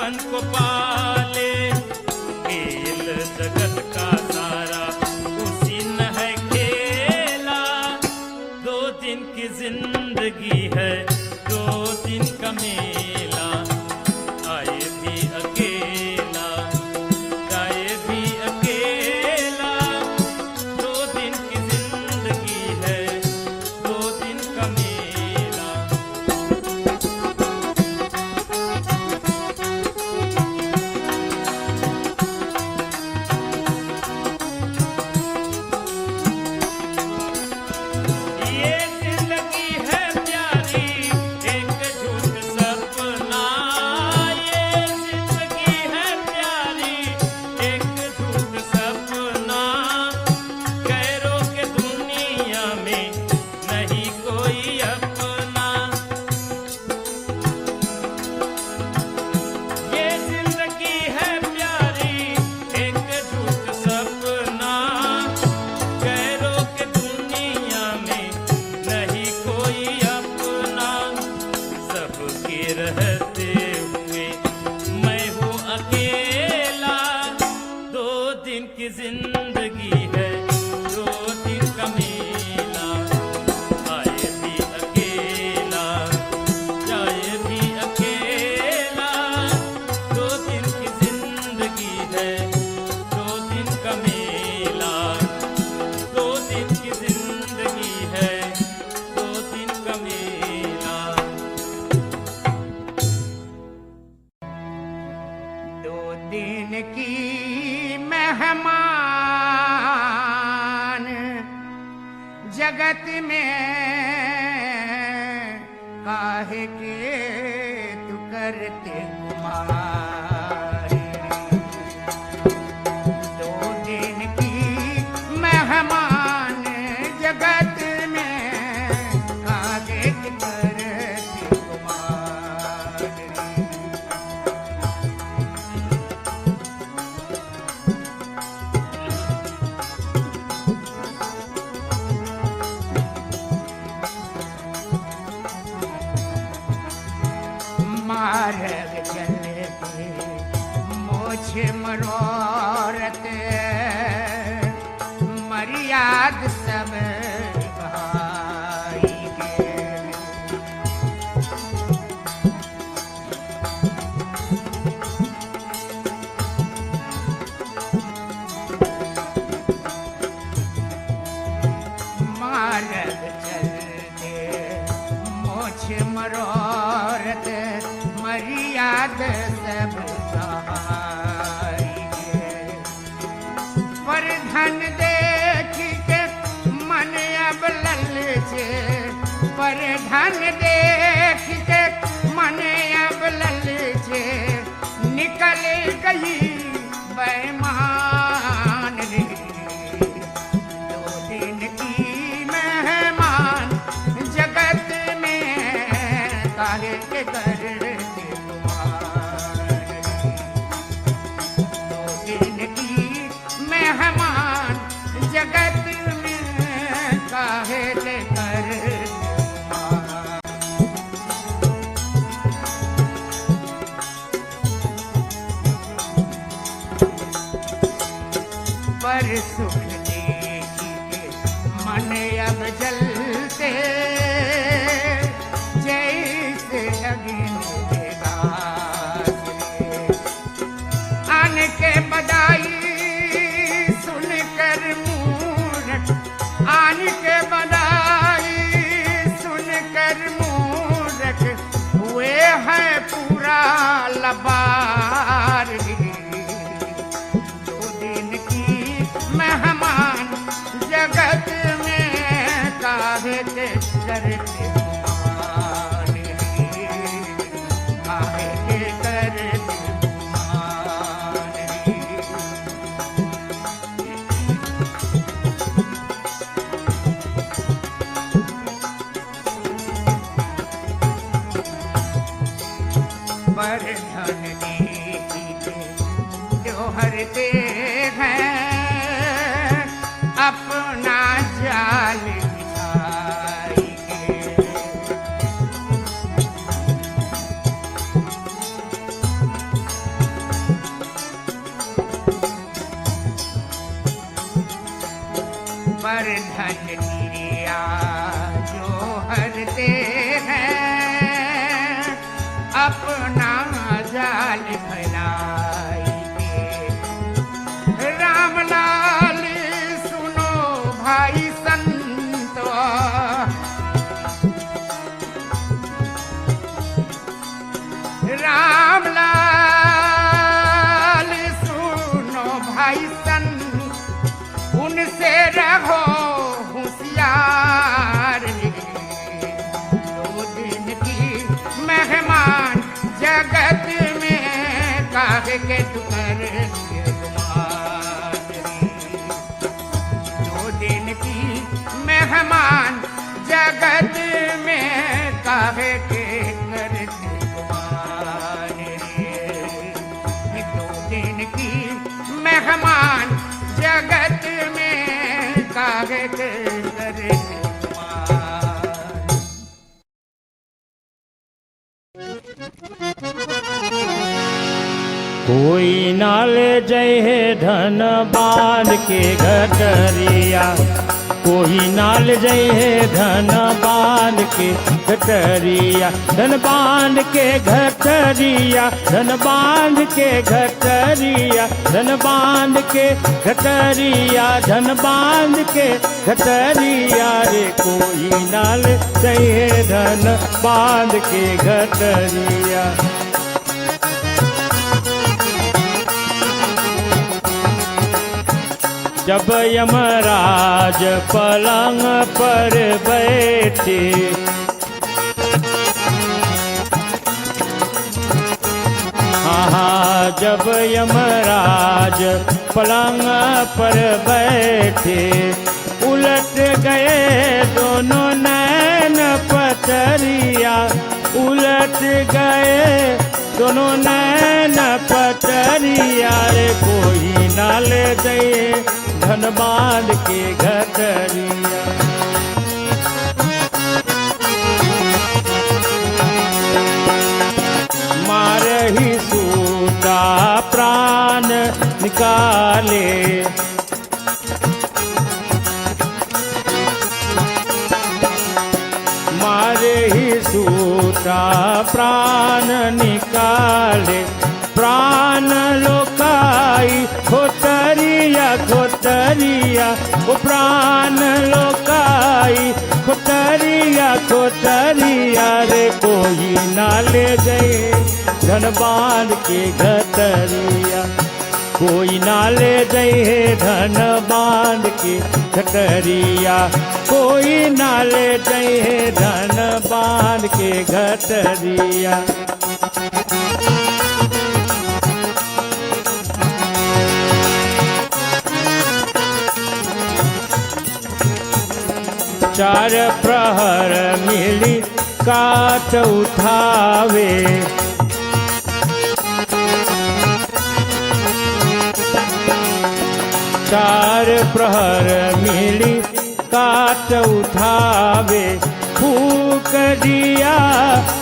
धन को पाले, खेल जगत का सारा उसी न है खेला। 2 दिन की जिंदगी है, 2 दिन का मेला, आए भी अकेला, जाए भी अकेला। 2 दिन की जिंदगी है, 2 दिन का मेला। ये जिंदगी है प्यारी, एक झूठ सपना। ये जिंदगी है प्यारी, एक झूठ सपना। गैरों के दुनिया में नहीं कोई अपना। ये जिंदगी है प्यारी, एक झूठ सपना। गैरों के दुनिया में नहीं कोई अपना। सबके रहते हुए मैं हूँ अकेला। 2 दिन की जिंदगी है, 2 दिन का मेला, आए भी अकेला, जाए भी अकेला। 2 दिन की जिंदगी है, 2 दिन का मेला, 2 दिन की जिंदगी है, 2 दिन का मेला। 2 दिन की मेहमान जगत में काहे के तू करते गुमान। 2 दिन की मेहमान जगत में काहे के करते गुमान। मार्ग चलते मोछ मनोरथ, मर्याद सब भाई के। मार्ग चलते मोछ मनोरथ, मर्याद सब भाई के। पर धन देख के मन अब ललचे, पर धन देख के मन अब ललचे। निकल गई बेईमान रे। 2 दिन की मेहमान जगत में काहे के करते गुमान। 2 दिन की मेहमान जगत में काहे के करते गुमान। पर सुख देखी के मन अब जलते, जैसे अग्नि के दास रे। आन के बधाई सुन कर मूरख, आन के बधाई सुन कर मूरख। हुए हैं पूरा लबार रे। 2 दिन की मेहमान जगत में काहे के करते गुमान रे। काहे के करते गुमान रे। पर धन नीति जो हरते हैं अपना जाल बिछाई के। पर धन दिया जो हरते हैं अपना जाल भलाई के। राम लाल सुनो भाई संतवा, राम लाल सुनो भाई संत, उनसे रहो होशियार। दो दिन की मेहमान जगत में काहे के टुकर दो दिन की मेहमान जगत में काहे के मेहमान जगत में काहे के करे कोई नाल जय है धन बांध के घटरिया, कोई नाल जय है धन बांध के घटरिया, धन बांध के घटरिया, धन बांध के घटरिया, धन बांध के घटरिया, धन बांध के घटरिया रे। कोई नाल जय है धन बांध के घटरिया। जब यमराज पलंग पर बैठे, हाँ जब यमराज पलंग पर बैठे, उलट गए दोनों नैन पतरिया, उलट गए दोनों नैन पतरिया रे। कोई नाल दे धन बांध के घटरिया। मारही सूता प्राण निकाले, मारही सूता प्राण निकाले, प्राण लोकाई खोतरिया खोतरिया, ओ प्राण लोकाई खोतरिया खोतरिया रे। कोई नाले गए धन बांध के घटरिया, कोई नाले गए धन बांध के घटरिया, कोई नाले गए धन बांध के घटरिया। चार प्रहर मिली काट उठावे, चार प्रहर मिली काट उठावे, फूक दिया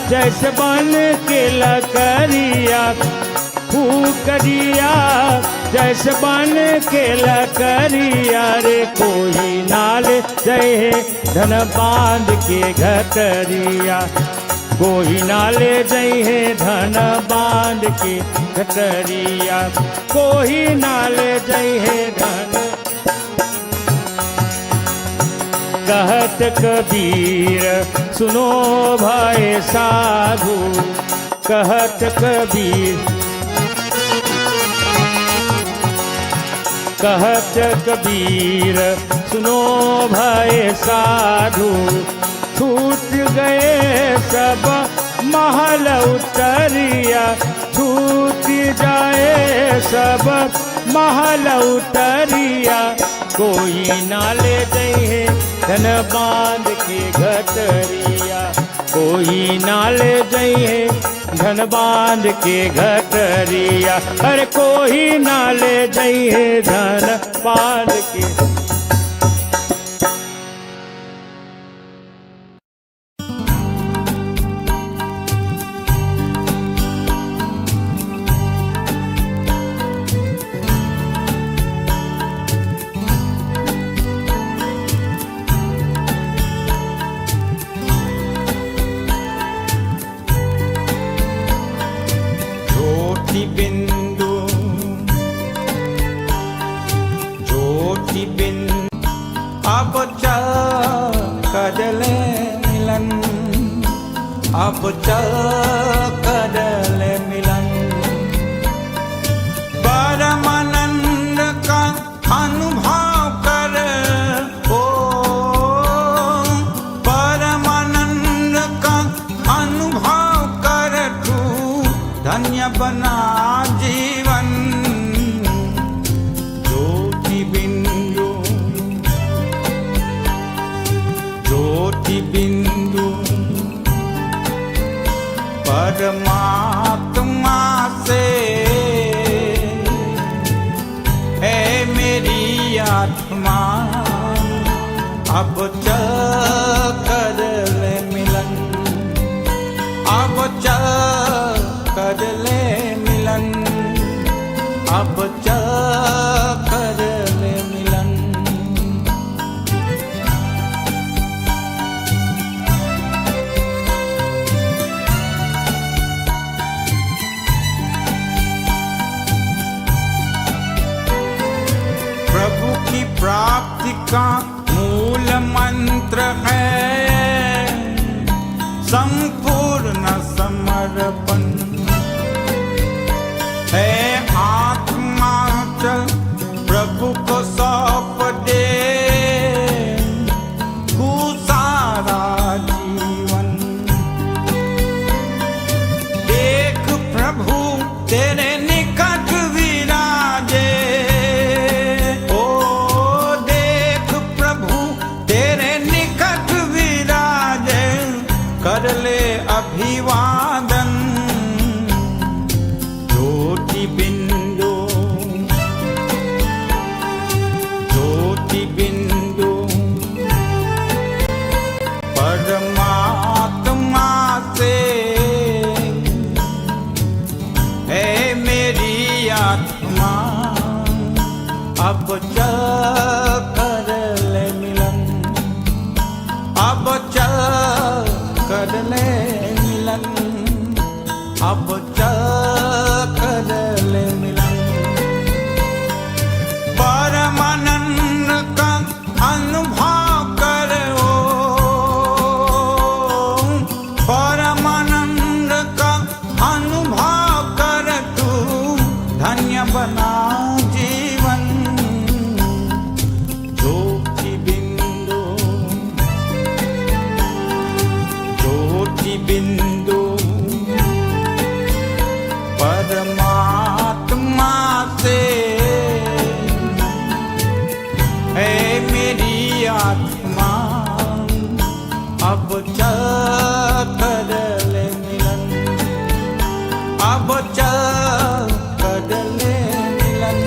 जैसे बन के लकड़िया, फूक दिया जैसे बन के लकड़िया रे। कोई नाल जय धन बांध के घटरिया, कोई नाले जय धन बांध के घटरिया, कोई नाले जय धन। कहत कबीर सुनो भाई साधु, कहत कबीर, कहत कबीर सुनो भाई साधु, छूट गए सब महल उतरिया, छूट जाए सब महल उतरिया। कोई नाले दे धन बांध के घटरिया, कोई नाले दे धन बांध के घटरिया, अरे कोई नाले दे धन बांध के। चल कर ले मिलन। परमानंद का अनुभव कर, ओ परमानंद का अनुभव कर, तू धन्य बना जीवन। ज्योति बिंदु, ज्योति बिंदु परमात्मा से है मेरी आत्मा। अब चल कर ले मिलन, अब चल कर ले मिलन, अब चल कर ले मिलन। प्रभु की प्राप्ति का मूल मंत्र है संपूर्ण समर्पण। है आत्मा चल प्रभु को सौंप दे तू सारा जीवन। देख प्रभु तेरे निकट विराजे, ओ देख प्रभु तेरे निकट विराजे, कर ले अभिवादन। ज्योति बिंदु, ज्योति बिंदु परमात्मा से है मेरी आत्मा। अब चल कर ले मिलन, अब चल कर ले मिलन, अब चल कर ले मिलन। परमानंद का अनुभव कर, ओ परमानंद का अनुभव कर, तू धन्य बना जीवन। ज्योति बिंदु, ज्योति बिंदु परमात्मा से है मेरी आत्मा। अब चल कर ले मिलन, अब चल कर ले मिलन,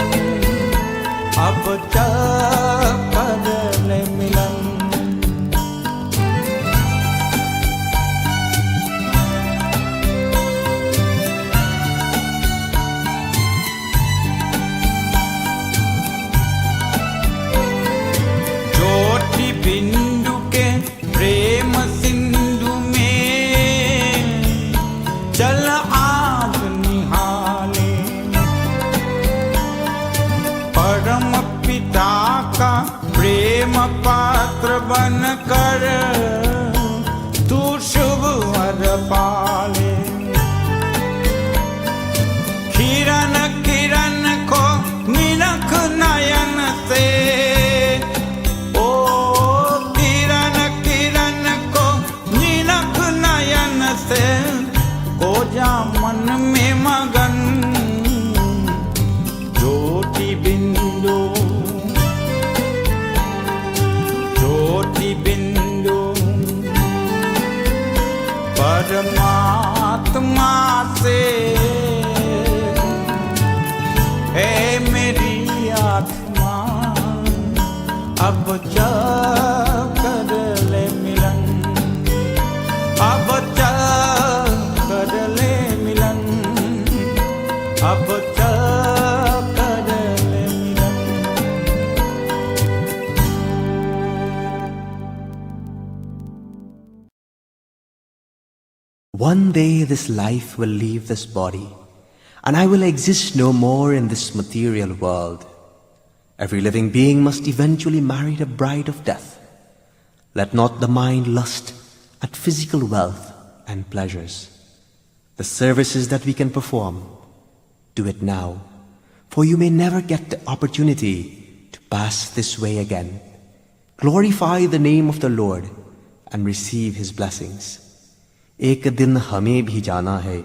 अब चल कर ले मिलन। ज्योति बिंदु के प्रेम सिंधु में चल आज निहाले। परम पिता का प्रेम पात्र बन कर तू शुभ वर पाले। किरण किरण को निरख नयन से, ओ किरण किरण को निरख नयन से, हो जा मन में मगन। ज्योति बिंदु, ज्योति बिंदु परमात्मा से है मेरी आत्मा। अब चल कर ले मिलन, अब चल कर ले मिलन, अब चल कर ले मिलन। One day this life will leave this body, and I will exist no more in this material world. Every living being must eventually marry the bride of death. Let not the mind lust at physical wealth and pleasures. The services that we can perform, do it now, for you may never get the opportunity to pass this way again. Glorify the name of the Lord and receive His blessings. एक दिन हमें भी जाना है.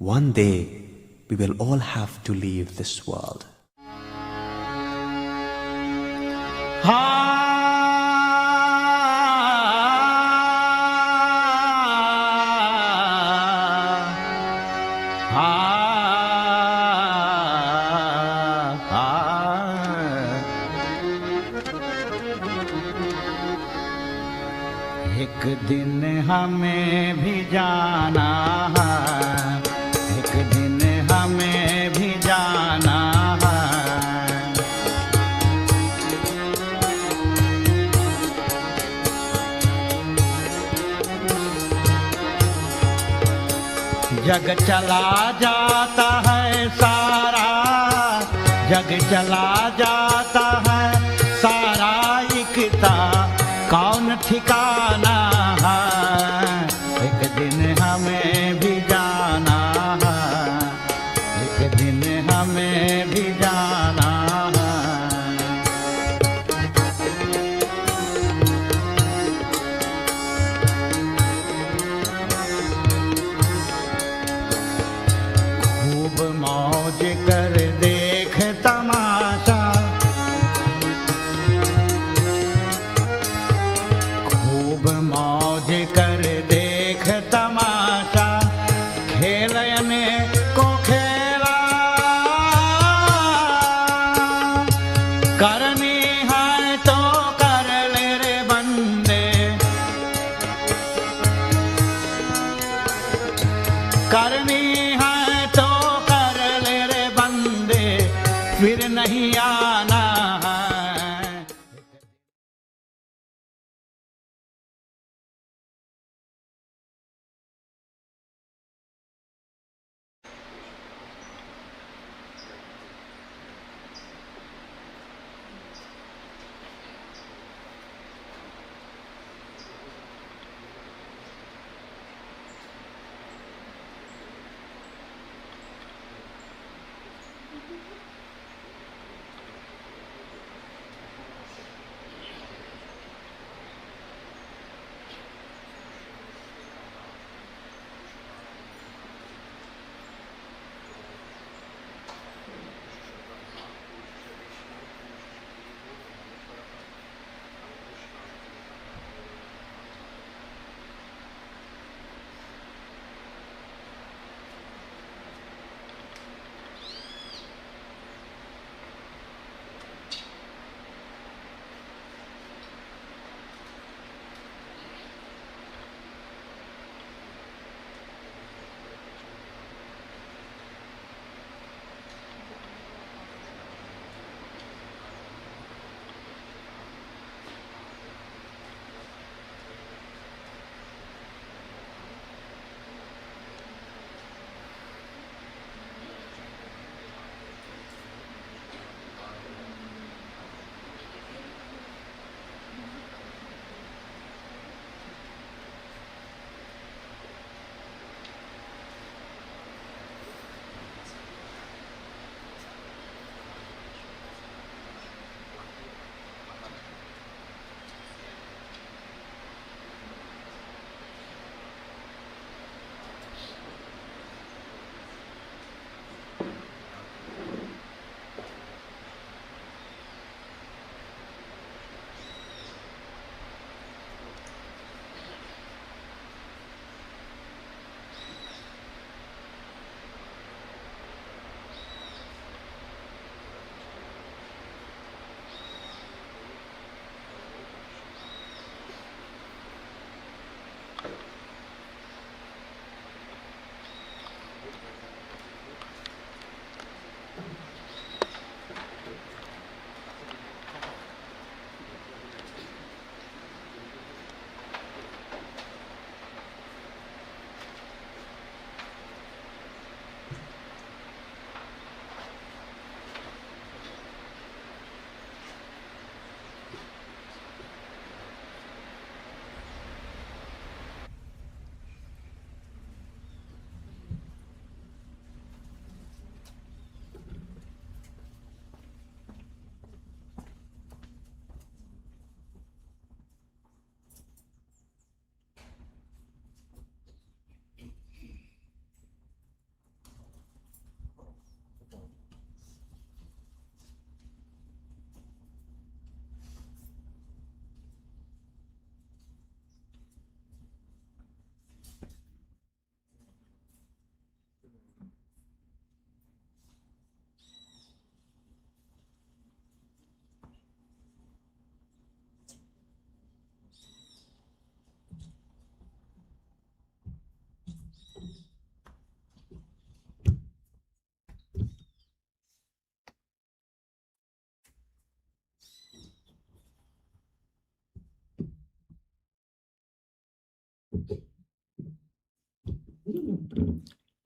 One day we will all have to leave this world. एक दिन हमें भी जाना है, एक दिन हमें भी जाना है। जग चला जाता है सारा, जग चला जाता है सारा, इकता कौन ठिकाना है। एक दिन हमें भी जाना है, एक दिन हमें भी जाना है। खूब मौज कर देख तमाशा, खूब मौज कर देख तमाशा, खेलने को खेला करनी है तो कर ले रे बंदे, करनी है तो कर ले रे बंदे, फिर नहीं आना है।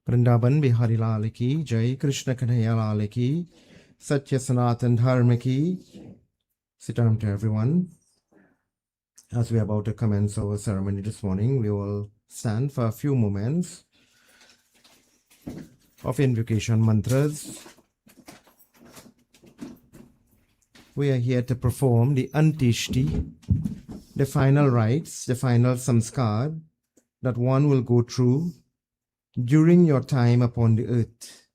Vrindavan Bihari Lal ki Jai, Krishna Kanhaiya Lal ki, Satya Sanatan Dharma ki. Sit down to everyone. As we are about to commence our ceremony this morning, we will stand for a few moments of invocation mantras. We are here to perform the Antishti, the final rites, the final samskar that one will go through during your time upon the earth.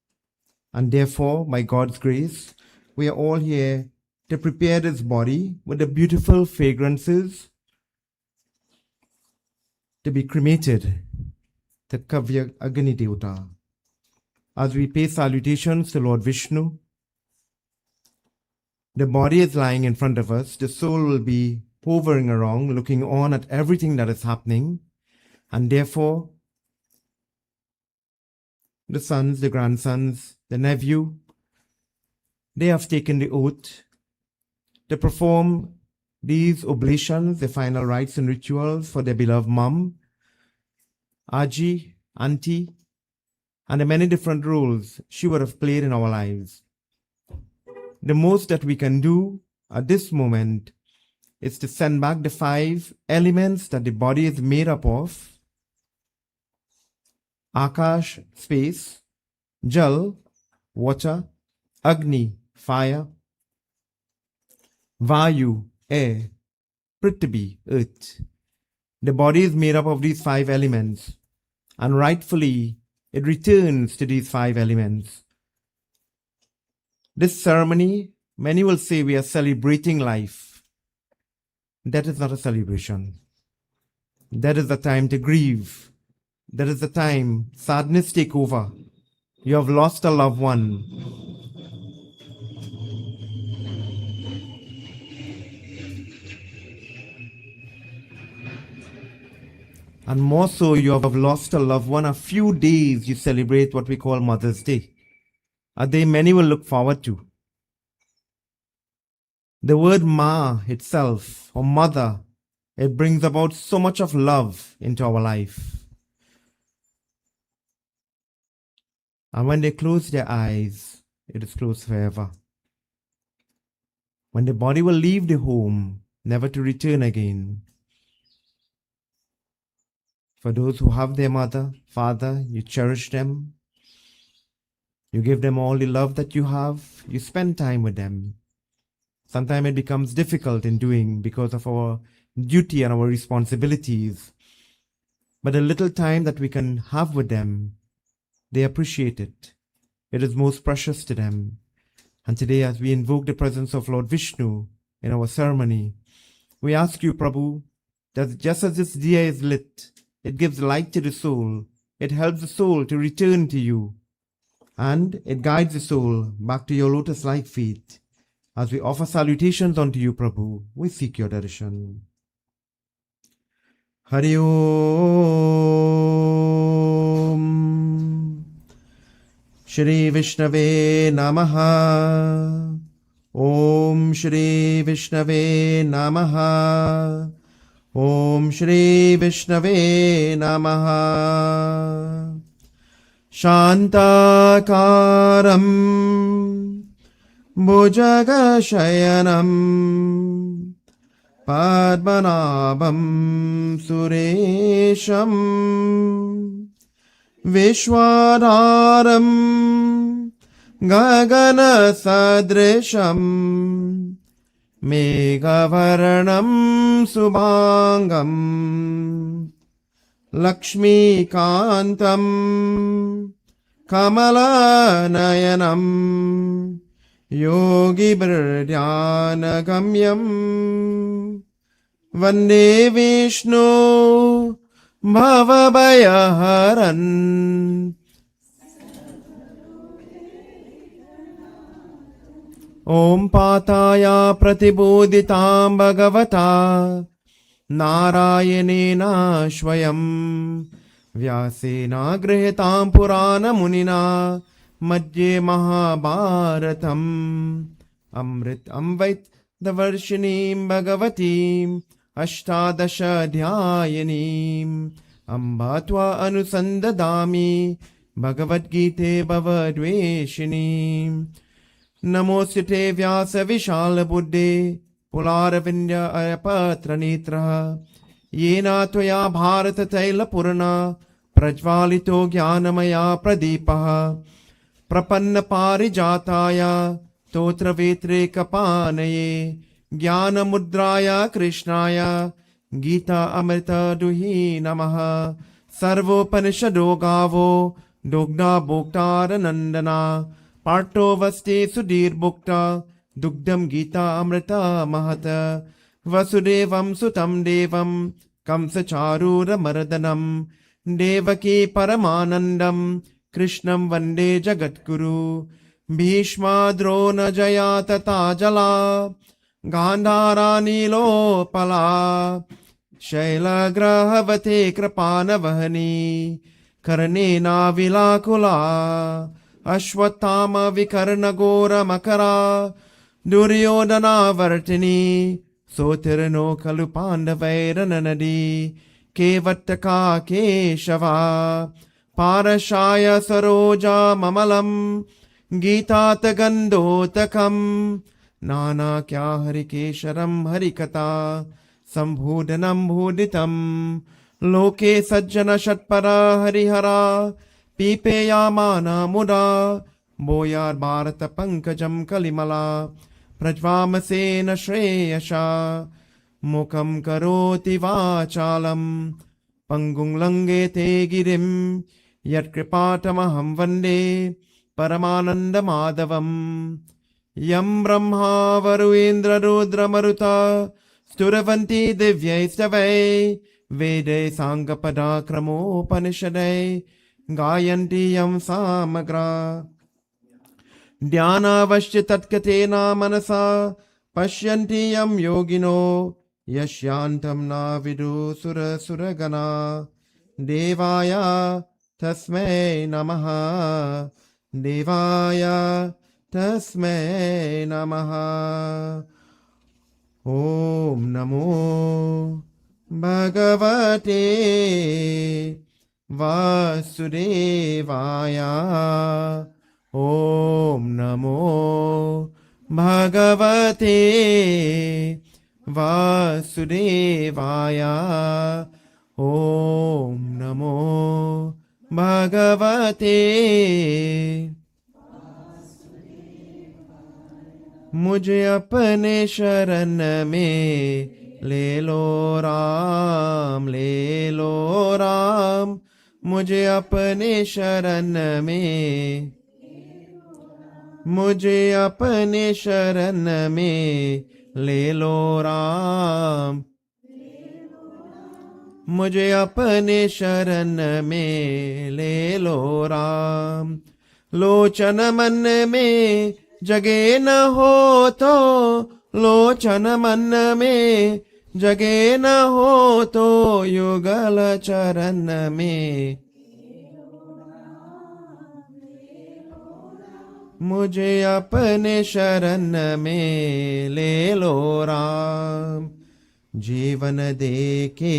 And therefore, by God's grace, we are all here to prepare this body with the beautiful fragrances to be cremated to Kavya Agni Devata. As we pay salutations to Lord Vishnu, the body is lying in front of us. The soul will be hovering around, looking on at everything that is happening. And therefore, the sons, the grandsons, the nephew, they have taken the oath to perform these oblations, the final rites and rituals for their beloved mom, Aji, auntie, and the many different roles she would have played in our lives. The most that we can do at this moment is to send back the 5 elements that the body is made up of: Akash, space; Jal, water; Agni, fire; Vayu, air; Prithvi, earth. The body is made up of these 5 elements, and rightfully it returns to these 5 elements. This ceremony, many will say we are celebrating life. That is not a celebration. That is the time to grieve. That is the time sadness take over. You have lost a loved one. And more so, you have lost a loved one. A few days you celebrate what we call Mother's Day. A day many will look forward to. The word Ma itself, or mother, it brings about so much of love into our life. And when they close their eyes, it is closed forever. When the body will leave the home, never to return again. For those who have their mother, father, you cherish them. You give them all the love that you have. You spend time with them. Sometimes it becomes difficult in doing because of our duty and our responsibilities. But the little time that we can have with them, they appreciate it. It is most precious to them. And today, as we invoke the presence of Lord Vishnu in our ceremony, we ask you, Prabhu, that just as this diya is lit, it gives light to the soul. It helps the soul to return to you. And it guides the soul back to your lotus-like feet. As we offer salutations unto you, Prabhu, we seek your darshan. Hari Om. Shri Vishnave Namaha. Om Shri Vishnave Namaha. Om Shri Vishnave Namaha. Shantakaram Bhujagashayanam Padmanabham Suresham Vishwadharam Gagana Sadrisham Meghavarnam Subhangam Lakshmi Kantam Kamala Nayanam Yogi Bhrdhyana Gamyam Vande Vishnu Bhavabhayaharan Om Pataya Pratibodhitam Bhagavata Narayanena Shvayam Vyasena Grihitam Purana Munina Madhye Mahabharatam Amrit Amvait Davarshinim Bhagavatim Ashtadasha Dhyayanim Amba त्वा अनुसन्ददामि भगवद्गीते भवद्वेषिणी नमोऽस्ते व्यासविशालबुद्धे पुलारविन्द्य अयपत्रनेत्रः येन त्वया भारततैलपूर्णा प्रज्वालितो ज्ञानमया प्रदीपः प्रपन्नपारिजाताय स्तोत्रवेत्रैकपानये ज्ञानमुद्राय कृष्णाय गीता अमृतदुहि नमः सर्वोपनिषदो गावो दुग्धा भोक्तारनन्दना पार्थो वस्ति सुधीर्भुक्ता दुग्धं गीता अमृता महत वसुदेवं सुतं देवं कंसचारूरमर्दनं देवकी परमानन्दं कृष्णं वन्दे जगद्गुरु भीष्माद्रोणजया तथा जला गान्धारा नीलोपला शैलग्रहवते कृपानवहनी कर्णेनाविलाकुला अश्वत्थामविकर्णघोरमकरा दुर्योधनावर्तिनी सोतिर्नो खलु पाण्डवैरननदी केवट्टका केशवा पारशाय सरोजा ममलं गीतातगन्धोतकं नानाक्या हरिकेशरं हरिकथा सम्भूदनं भूदितं लोके सज्जन षट्परा हरिहरा पीपेयामाना मुदा बोयार् भारत पंकजं कलिमला प्रज्वामसेन श्रेयसा मुखं करोति वाचालं पंगुं लङ्घयते गिरिं यत्कृपातमहं वन्दे परमानन्दमाधवम् यं ब्रह्मा वरुणेन्द्ररुद्रमरुता स्तुरवन्ति दिव्यैस्तवै वेदै साङ्गपदाक्रमोपनिषदै गायन्ति यं सामग्रा ध्यानावश्य तत्कथेन मनसा पश्यन्ति यं योगिनो यस्यान्तं न विदुसुरसुरगणा देवाय तस्मै नमः देवाय तस्मै नमः ॐ नमो भगवते वासुदेवाय ॐ नमो भगवते वासुदेवाय ॐ नमो भगवते मुझे अपने शरण में ले लो राम मुझे अपने शरण में मुझे अपने शरण में ले लो राम मुझे अपने शरण में ले लो राम लोचन मन में जगे न हो तो लोचन मन में जगे न हो तो युगल चरण में मुझे अपने शरण में ले लो राम जीवन देके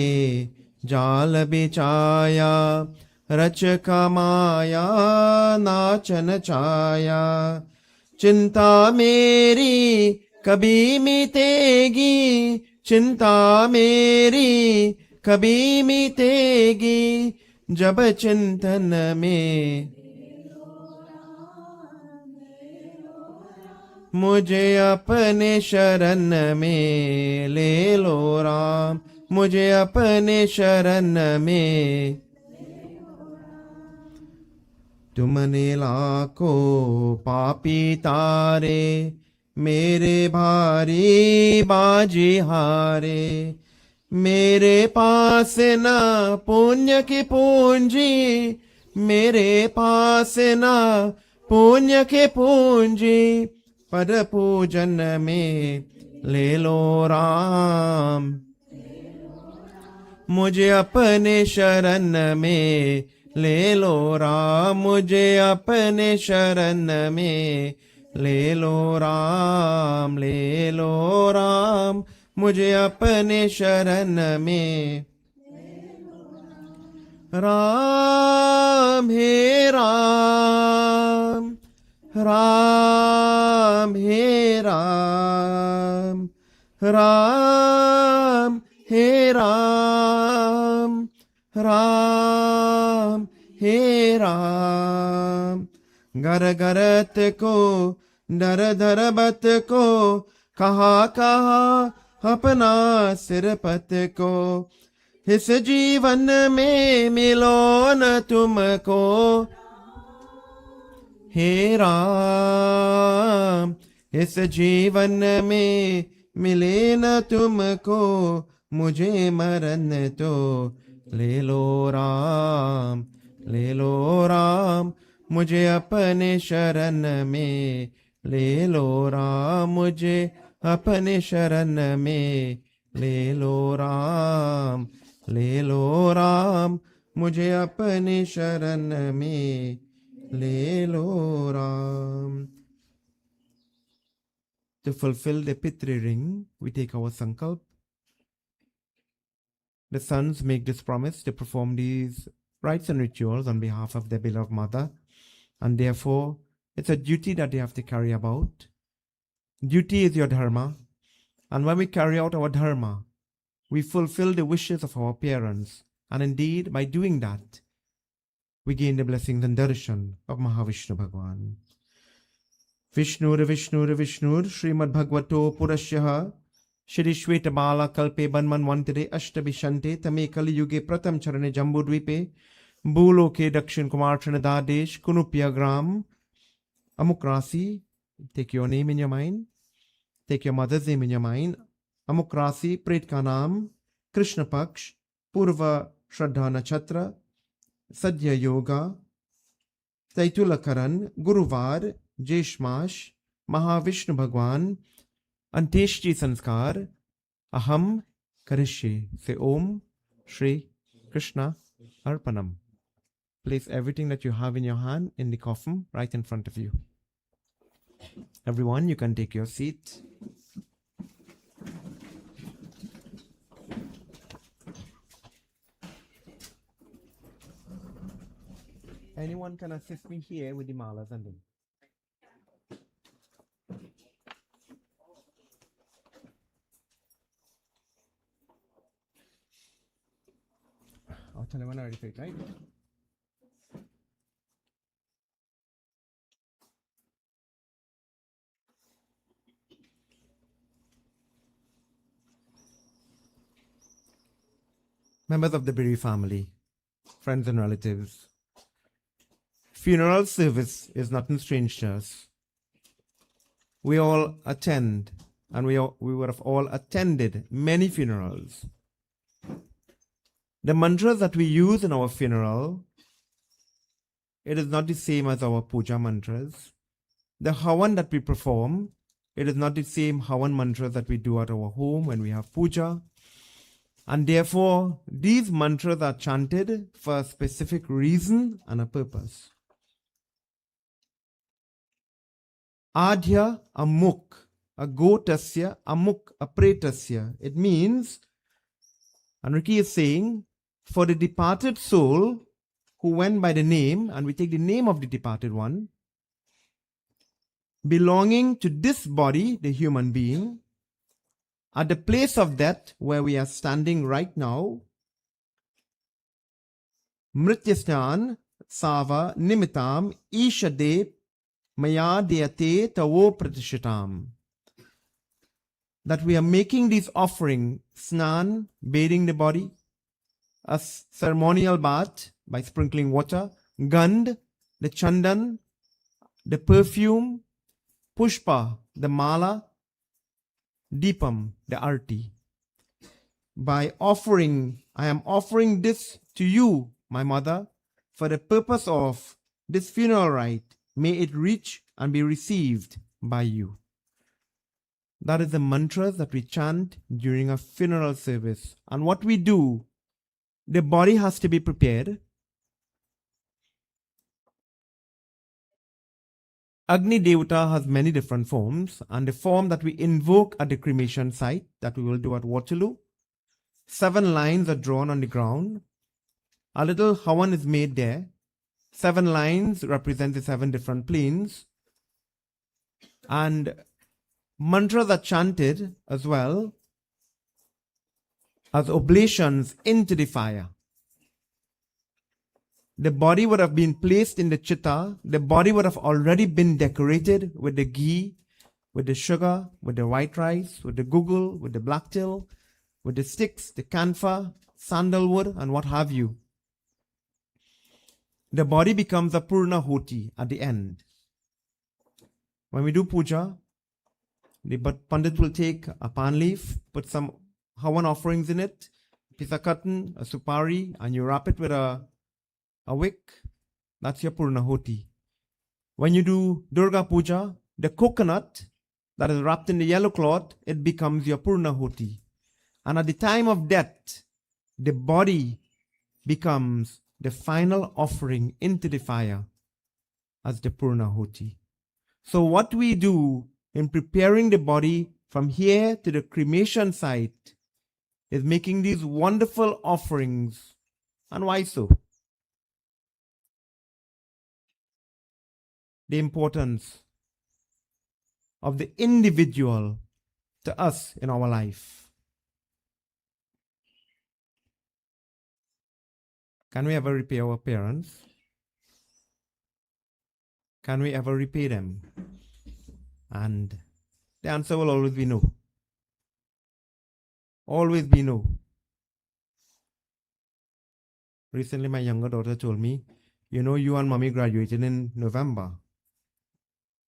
जाल बिछाया रच कमाया नाचन छाया चिंता मेरी कभी मिटेगी चिंता मेरी कभी मिटेगी जब चिंतन में मुझे अपने शरण में ले लो राम मुझे अपने शरण में तुमने लाखों पापी तारे मेरे भारी बाजी हारे मेरे पास न पुण्य की पूंजी मेरे पास न पुण्य की पूंजी पद पूजन में ले लो राम मुझे अपने शरण में ले लो राम मुझे अपने शरण में ले लो राम मुझे अपने शरण में Ram, He Ram, Ram, He Ram, Ram, He Ram, Ram, He Ram. Gar garat ko, dar darabat ko, kaha kaha अपना सिरपत को इस जीवन में मिलो न तुमको हे राम इस जीवन में मिले न तुमको मुझे मरण तो ले लो राम मुझे अपने शरण में ले लो राम मुझे अपने शरण में ले लो राम मुझे अपने शरण में ले लो Ram. To fulfill the Pitri ring, we take our sankalp. The sons make this promise to perform these rites and rituals on behalf of their beloved mother, and therefore it's a duty that they have to carry about. Duty is your dharma, and when we carry out our dharma, we fulfill the wishes of our parents, and indeed, by doing that, we gain the blessings and darshan of Mahavishnu Bhagwan. Vishnur Srimad Bhagavato Purashyaha Shri Shweta Bala Kalpe Banman Vantire Ashtabhishante Tame Kali Yuge Pratam Charane Jambudvipe Bhuloke Dakshin Kumar Trinadadesh Kunupia Gram Amukrasi. Take your name in your mind. Take your mother's name in your mind. Amukrasi, Pret ka naam, Krishna Paksh, Purva Shraddha Nachatra, Sadhya Yoga, Taitulakaran, Guruvar, Jeshmash, Mahavishnu Bhagwan, Anteshji Sanskar, Aham Karishye. Say Om Shri Krishna Arpanam. Place everything that you have in your hand in the coffin right in front of you. Everyone, you can take your seat. Anyone can assist me here with the malas and them. I'll tell you when I already said, right? Members of the Biri family, friends and relatives, funeral service is nothing strange to us. We all attend, and we would have all attended many funerals. The mantras that we use in our funeral, it is not the same as our puja mantras. The havan that we perform, it is not the same havan mantras that we do at our home when we have puja. And therefore, these mantras are chanted for a specific reason and a purpose. Adhya amuk, agotasya amuk apretasya. It means, and Ricky is saying, for the departed soul who went by the name, and we take the name of the departed one, belonging to this body, the human being, at the place of death where we are standing right now, Mrityasnan Sava Nimitam Ishade Maya Deyate Tavo Pratishitam. That we are making this offering, snan, bathing the body, a ceremonial bath by sprinkling water, gand, the chandan, the perfume, pushpa, the mala, Deepam, the arti. By offering, I am offering this to you, my mother, for the purpose of this funeral rite. May it reach and be received by you. That is the mantra that we chant during a funeral service. And what we do, the body has to be prepared. Agni Devata has many different forms, and the form that we invoke at the cremation site, that we will do at Waterloo, 7 lines are drawn on the ground. A little havan is made there. 7 lines represent the 7 different planes. And mantras are chanted as well as oblations into the fire. The body would have been placed in the chitta. The body would have already been decorated with the ghee, with the sugar, with the white rice, with the gugul, with the black till, with the sticks, the camphor, sandalwood, and what have you. The body becomes a purna hoti at the end. When we do puja, the Pandit will take a pan leaf, put some havan offerings in it, a piece of cotton, a supari, and you wrap it with a wick. That's your purna hoti. When you do Durga Puja, the coconut that is wrapped in the yellow cloth, it becomes your purna hoti. And at the time of death, the body becomes the final offering into the fire as the purna hoti. So what we do in preparing the body from here to the cremation site is making these wonderful offerings. And why so? The importance of the individual to us in our life. Can we ever repay our parents? Can we ever repay them? And the answer will always be no. Always be no. Recently, my younger daughter told me, you and mommy graduated in November.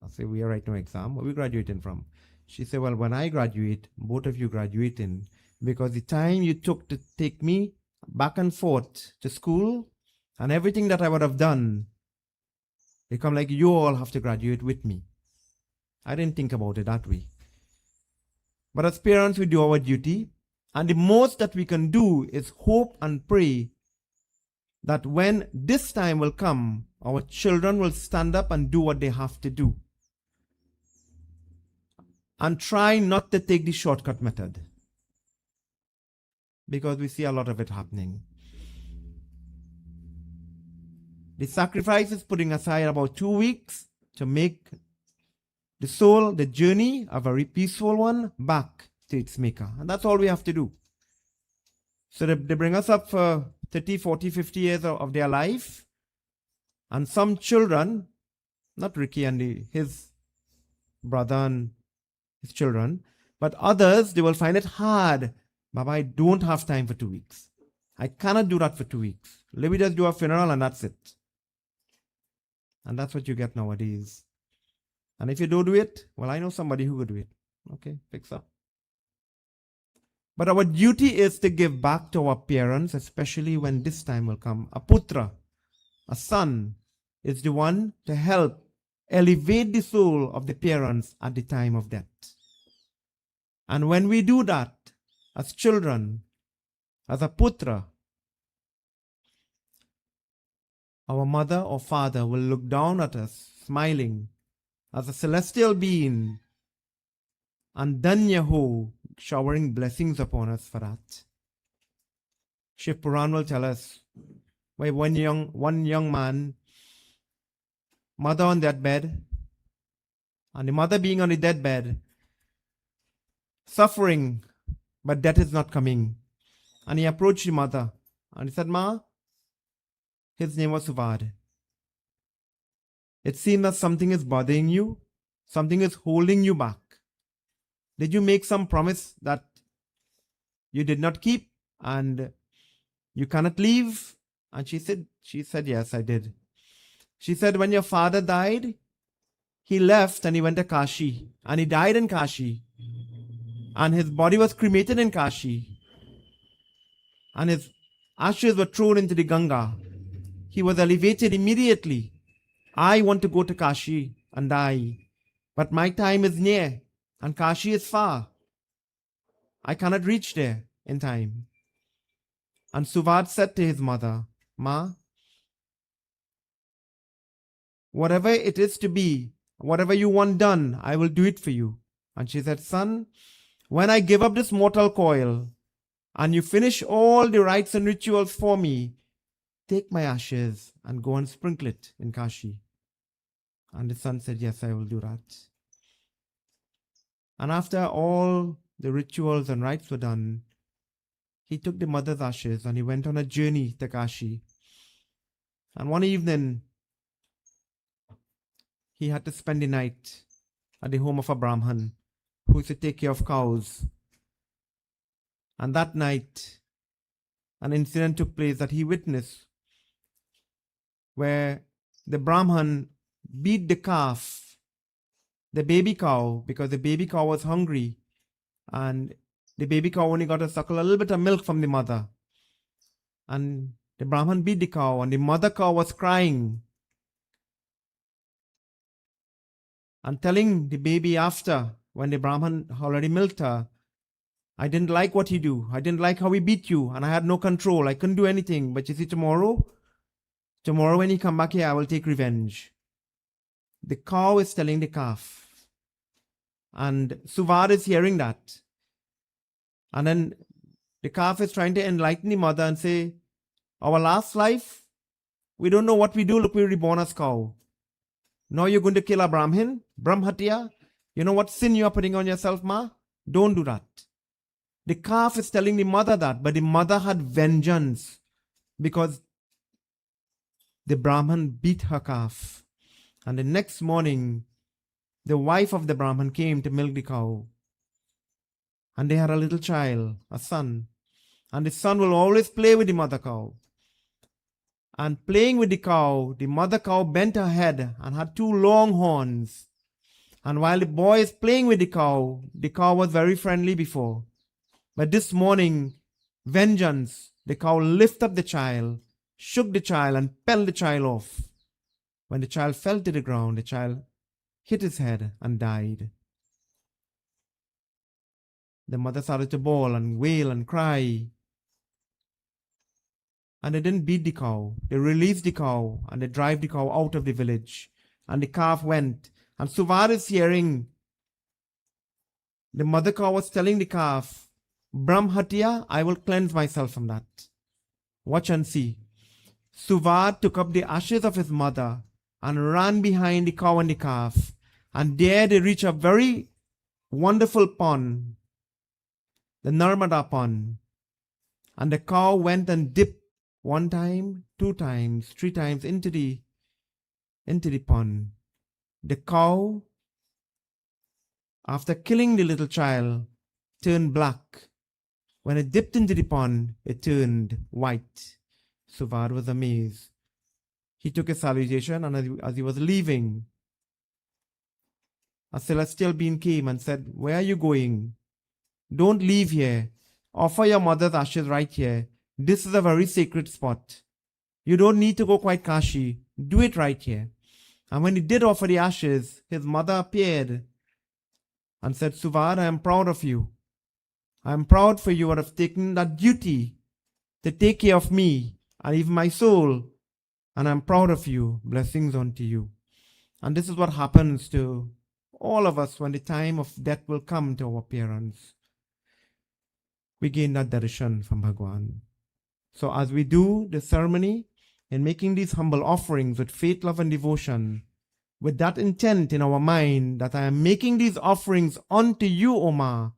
I said, we are writing no exam. Where are we graduating from? She said, well, when I graduate, both of you graduating, because the time you took to take me back and forth to school and everything that I would have done, it come like you all have to graduate with me. I didn't think about it that way. But as parents, we do our duty, and the most that we can do is hope and pray that when this time will come, our children will stand up and do what they have to do. And try not to take the shortcut method. Because we see a lot of it happening. The sacrifice is putting aside about 2 weeks to make the soul, the journey, a very peaceful one, back to its maker. And that's all we have to do. So they bring us up for 30, 40, 50 years of their life. And some children, not Ricky and his brother and his children, but others, they will find it hard. Baba, I don't have time for 2 weeks. I cannot do that for 2 weeks. Let me just do a funeral and that's it. And that's what you get nowadays. And if you don't do it, well, I know somebody who will do it. Okay, fix up. But our duty is to give back to our parents, especially when this time will come. A putra, a son, is the one to help elevate the soul of the parents at the time of death. And when we do that, as children, as a putra, our mother or father will look down at us, smiling, as a celestial being, and Danyaho, showering blessings upon us for that. Shiv Puran will tell us why one young man, mother on that bed, and the mother being on the deathbed, suffering, but death is not coming. And he approached the mother and he said, Ma, his name was Suvad. It seems that something is bothering you, something is holding you back. Did you make some promise that you did not keep and you cannot leave? And she said, yes, I did. She said, when your father died, he left and he went to Kashi and he died in Kashi. And his body was cremated in Kashi. And his ashes were thrown into the Ganga. He was elevated immediately. I want to go to Kashi and die. But my time is near and Kashi is far. I cannot reach there in time. And Suvad said to his mother, Ma, whatever it is to be, whatever you want done, I will do it for you. And she said, son, when I give up this mortal coil and you finish all the rites and rituals for me, take my ashes and go and sprinkle it in Kashi. And the son said, yes, I will do that. And after all the rituals and rites were done, he took the mother's ashes and he went on a journey to Kashi. And one evening, he had to spend the night at the home of a Brahmin who used to take care of cows. And that night, an incident took place that he witnessed where the Brahmin beat the calf, the baby cow, because the baby cow was hungry and the baby cow only got to suckle a little bit of milk from the mother. And the Brahmin beat the cow and the mother cow was crying and telling the baby after, when the Brahmin already milked her, I didn't like what he do. I didn't like how he beat you and I had no control. I couldn't do anything. But you see, tomorrow when he come back here, I will take revenge. The cow is telling the calf. And Suvad is hearing that. And then the calf is trying to enlighten the mother and say, our last life, we don't know what we do. Look, we were reborn as cow. Now you're going to kill a Brahmin, Brahmhatya. You know what sin you are putting on yourself, ma? Don't do that. The calf is telling the mother that, but the mother had vengeance because the Brahmin beat her calf. And the next morning, the wife of the Brahmin came to milk the cow. And they had a little child, a son. And the son will always play with the mother cow. And playing with the mother cow bent her head and had two long horns. And while the boy is playing with the cow was very friendly before. But this morning, vengeance, the cow lifted up the child, shook the child and pelled the child off. When the child fell to the ground, the child hit his head and died. The mother started to bawl and wail and cry. And they didn't beat the cow. They released the cow and they drive the cow out of the village. And the calf went. And Suvad is hearing the mother cow was telling the calf, Brahmhatya, I will cleanse myself from that. Watch and see. Suvad took up the ashes of his mother and ran behind the cow and the calf. And there they reached a very wonderful pond, the Narmada pond. And the cow went and dipped 1 time, 2 times, 3 times into the pond. The cow, after killing the little child, turned black. When it dipped into the pond, it turned white. Suvad was amazed. He took a salutation, and as he was leaving, a celestial being came and said, where are you going? Don't leave here. Offer your mother's ashes right here. This is a very sacred spot. You don't need to go quite Kashi. Do it right here. And when he did offer the ashes, his mother appeared and said, Suvad, I am proud of you. I am proud for you to have taken that duty to take care of me and even my soul. And I'm proud of you. Blessings unto you. And this is what happens to all of us when the time of death will come to our parents. We gain that darshan from Bhagwan. So as we do the ceremony in making these humble offerings with faith, love, and devotion, with that intent in our mind that I am making these offerings unto you, O Ma,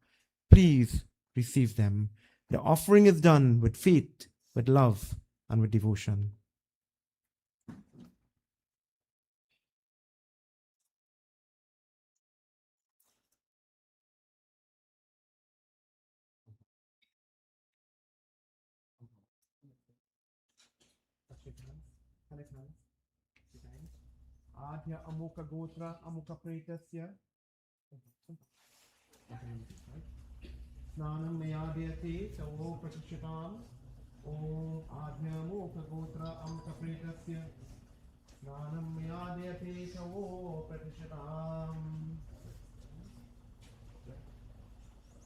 please receive them. The offering is done with faith, with love, and with devotion. Adya Amuka Gotra Amuka Pretasya Snanam Mayadhyate Savo Pratishatam Om Adya Amuka Gotra Amuka Pretasya Snanam Mayadhyate Savo Pratishatam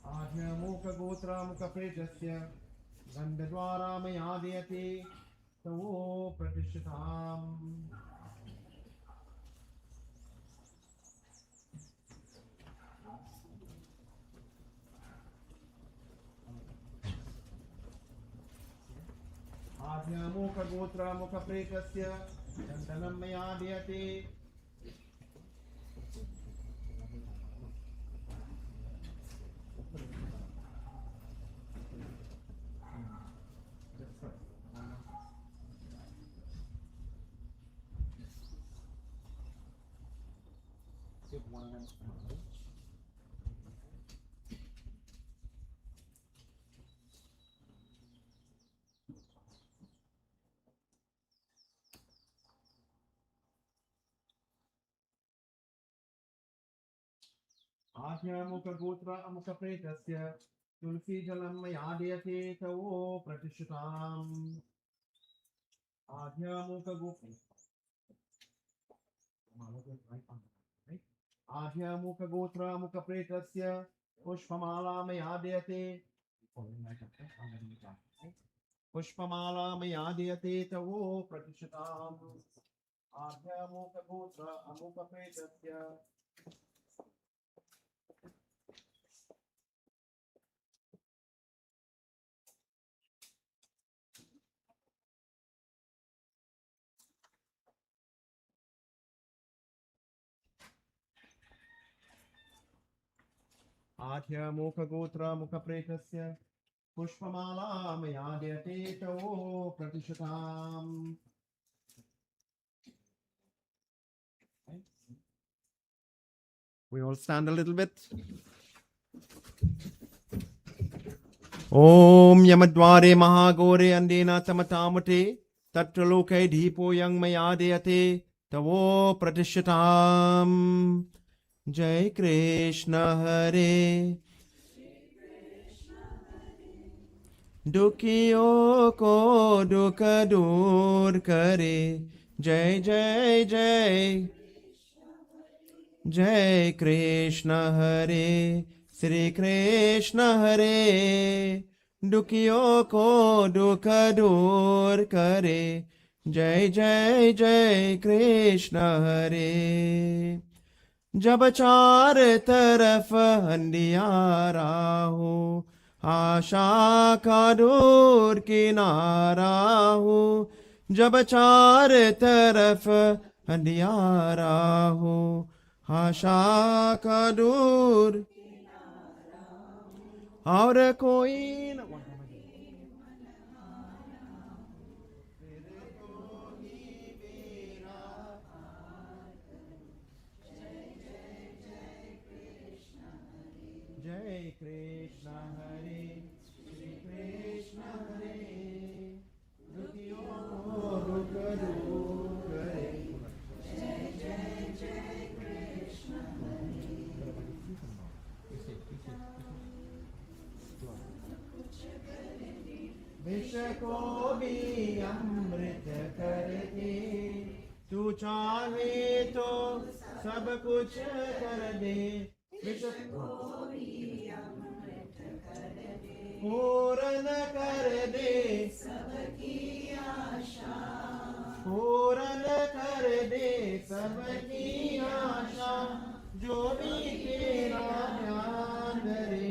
Adya Amuka Gotra Amuka Pretasya Gandhadvara Mayadhyate Savo Pratishatam आज्ञामुखगोत्रमुखप्रेतस्य दण्डनं मया दीयते आज्ञामुखगोत्रमुखप्रेतस्य तुलसीजलं मया दीयते तवो प्रतिष्ठिताम् आज्ञामुखगोत्रमुखप्रेतस्य पुष्पमाला मया दीयते तवो प्रतिष्ठिताम् आज्ञामुखगोत्रमुखप्रेतस्य आज्ञामुखगोत्रमुखप्रेतस्य पुष्पमाला मया दीयते तवो प्रतिष्ठिताम् We all stand a little bit. Om Yamadware Mahagore Andena Tamatamate Tatraloke Dhipo Yang Mayadeyate Tavo Pratishatam Jai Krishna Hare Dukhiyo ko dukha dur kare Jai Jai Jai Jai Krishna Hare Sri Krishna Hare Dukhiyo ko dukha dur kare Jai Jai Jai Krishna Hare जब चार तरफ अंधियारा हो आशा का दूर किनारा हो जब चार तरफ अंधियारा हो आशा का दूर और कोई न Jai Krishna Hare Shri Krishna Hare Dukhiyo dukha dur kare Jai Jai Jai Krishna Hare विष को भी अमृत कर दे तू चाहे तो सब कुछ कर दे विष पूर्ण कर दे सबकी आशा पूर्ण कर दे सबकी आशा जो भी तेरा ध्यान धरे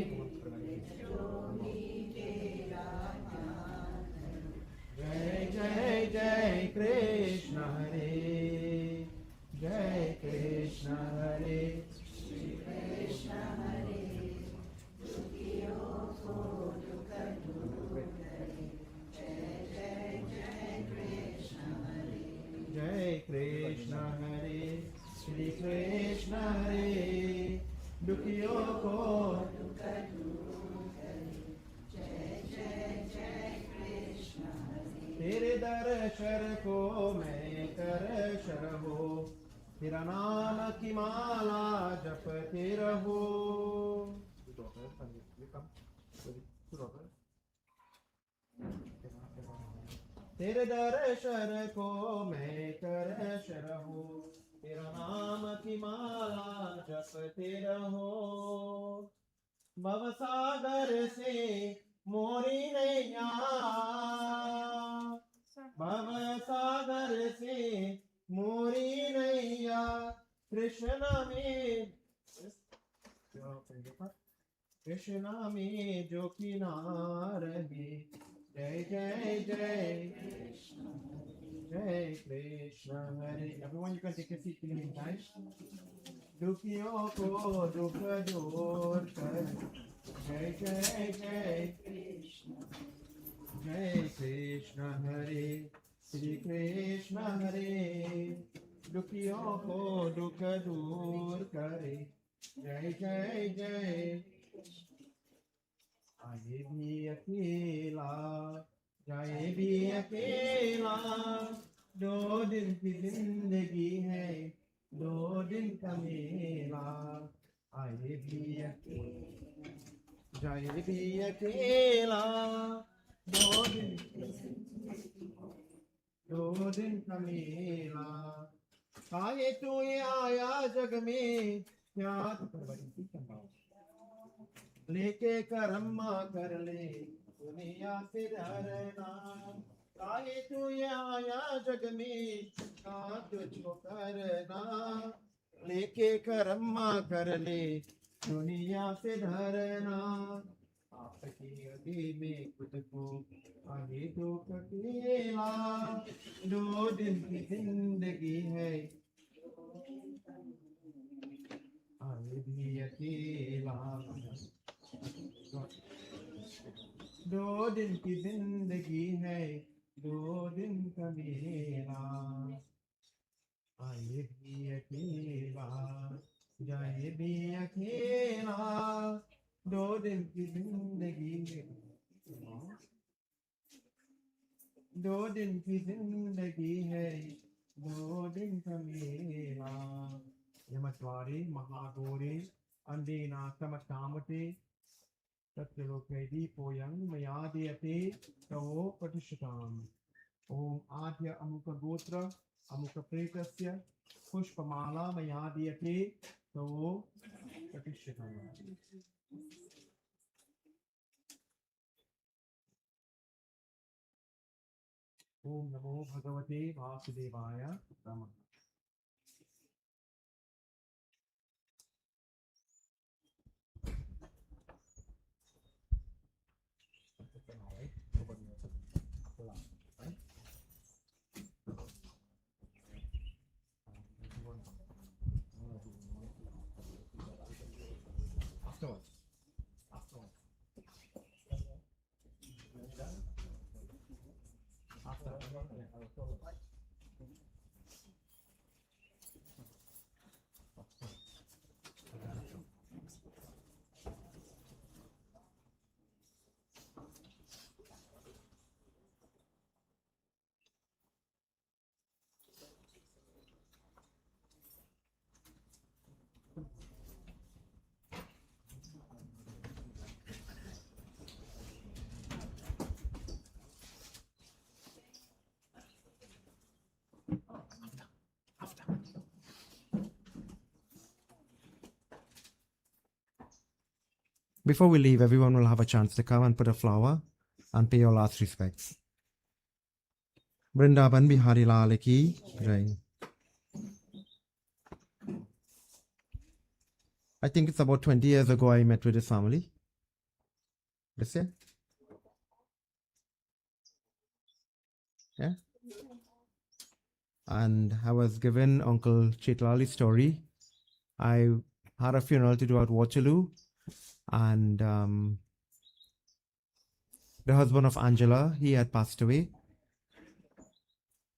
जय जय जय कृष्ण हरे जय कृष्ण हरे श्री कृष्ण हरे Jai Krishna Hare Shri Krishna Hare Dukhiyo ko dukha dur kare Jai Jai Jai Krishna Hare Tere darshar ko main karshar ho Tera naam ki mala japte raho तेरे दर्शन को मैं करश रहूं तेरा नाम की माला जपते रहो भवसागर से मोरी नैया भवसागर से मोरी नैया कृष्ण में जो किनार है Jai Jai Jai Jai Krishna Hare. Everyone, you can take a seat in the meantime. Dukhiyon ko dukh dur kar. Jai Jai Jai Jai Krishna Hare. Shri Krishna Hare. Dukhiyon ko dukh dur kare. Jai Jai Jai. आए भी अकेला जाए भी अकेला दो दिन की जिंदगी है दो दिन का मेला आए भी अकेला जाए भी अकेला दो दिन का मेला आए तू ये आया जग में क्या लेके कर्मा कर ले दुनिया से डरना काहे तू ये आया जग में का तुझको करना लेके कर्मा कर ले दुनिया से डरना आपकी गली में खुद को आगे तो अकेला दो दिन की जिंदगी है आए भी अकेला दो दिन की जिंदगी है दो दिन का मेला आए भी अकेला जाए भी अकेला दो दिन की जिंदगी है दो दिन की जिंदगी है दो दिन का मेला यमस्वारी महागौरी अंडेना समकामते तत्लोकैदीपोऽयं मया दीयते तवो प्रतिष्ठिताम् ॐ आद्य अमुकगोत्र अमुकप्रेतस्य पुष्पमाला मया दीयते तवो प्रतिष्ठिताम् ॐ नमो भगवते वासुदेवाय नमः Before we leave, everyone will have a chance to come and put a flower and pay your last respects. Vrindavan Bihari Lal ki Jai. I think it's about 20 years ago I met with his family. This year? Yeah? And I was given Uncle Chetlali's story. I had a funeral to do at Waterloo, and the husband of Angela, he had passed away.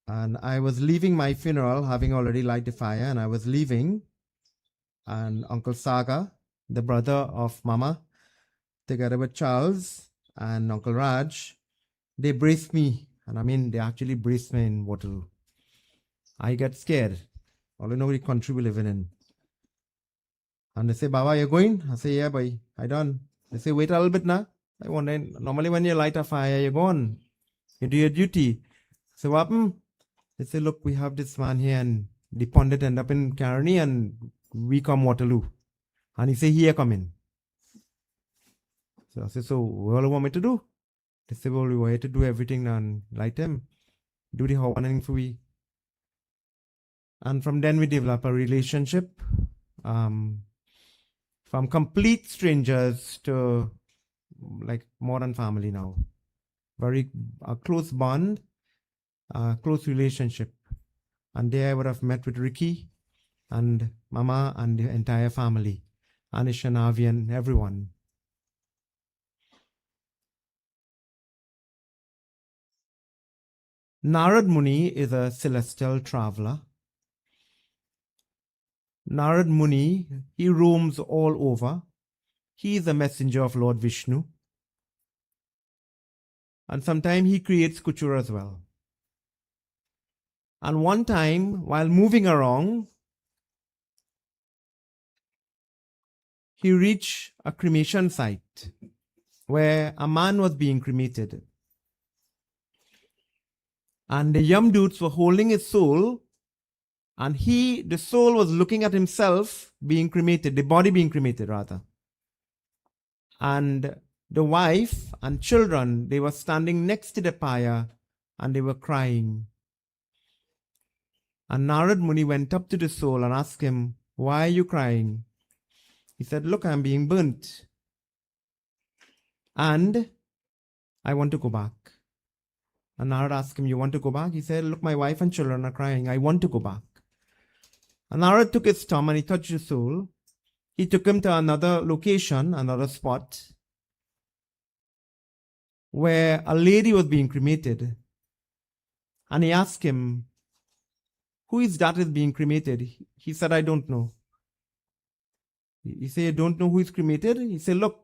And I was leaving my funeral, having already lighted the fire, and I was leaving. And Uncle Saga, the brother of Mama, together with Charles and Uncle Raj, they braced me. And I mean, they actually braced me in Waterloo. I get scared. All I know the country we living in. And they say, Baba, you're going? I say, yeah, boy, I done. They say, wait a little bit now. I wonder, normally when you light a fire, you're gone. You do your duty. So what happened? They say, look, we have this man here, and the pundit end up in Carney, and we come Waterloo. And he say, here, come in. So I say, so what do you want me to do? They say, well, we were here to do everything and light him. Do the whole thing for we. And from then we develop a relationship. From complete strangers to like more than family now. very close bond, close relationship. And there I would have met with Ricky and Mama and the entire family, Anish and Avi and everyone. Narad Muni is a celestial traveler. Narad Muni, he roams all over. He is a messenger of Lord Vishnu. And sometimes he creates couture as well. And one time, while moving around, he reached a cremation site where a man was being cremated. And the Yamdoots were holding his soul, and the soul was looking at himself being cremated, the body being cremated rather. And the wife and children, they were standing next to the pyre and they were crying. And Narad Muni went up to the soul and asked him, "Why are you crying?" He said, "Look, I'm being burnt. And I want to go back." And Narad asked him, "You want to go back?" He said, "Look, my wife and children are crying. I want to go back." And Narad took his thumb and he touched the soul. He took him to another location, another spot, where a lady was being cremated. And he asked him, "Who is that is being cremated?" He said, "I don't know." He said, "You don't know who is cremated?" He said, "Look,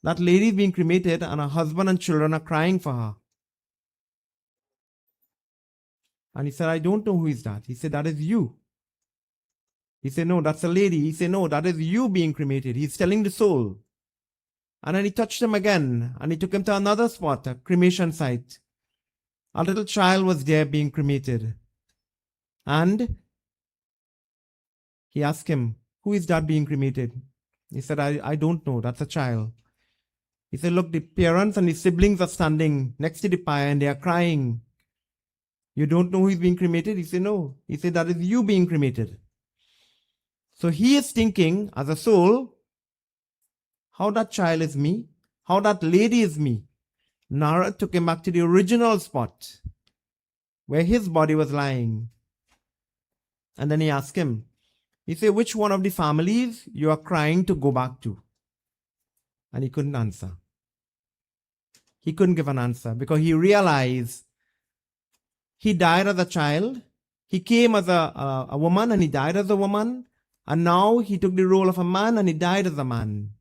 that lady is being cremated and her husband and children are crying for her." And he said, "I don't know who is that." He said, "That is you." He said, "No, that's a lady." He said, "No, that is you being cremated." He's telling the soul. And then he touched him again and he took him to another spot, a cremation site. A little child was there being cremated. And he asked him, "Who is that being cremated?" He said, I don't know. That's a child." He said, "Look, the parents and the siblings are standing next to the pyre and they are crying. You don't know who is being cremated?" He said, "No." He said, "That is you being cremated." So he is thinking as a soul, how that child is me, how that lady is me. Narad took him back to the original spot where his body was lying. And then he asked him, he said, "Which one of the families you are crying to go back to?" And he couldn't answer. He couldn't give an answer because he realized he died as a child. He came as a woman and he died as a woman. And now he took the role of a man and he died as a man.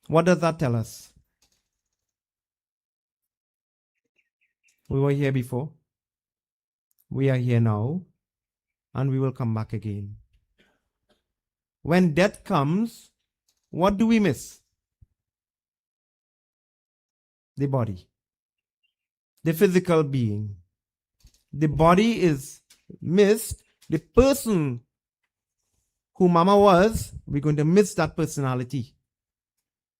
What does that tell us? We were here before. We are here now. And we will come back again. When death comes, what do we miss? The body. The physical being. The body is missed. The person who Mama was, we're going to miss that personality.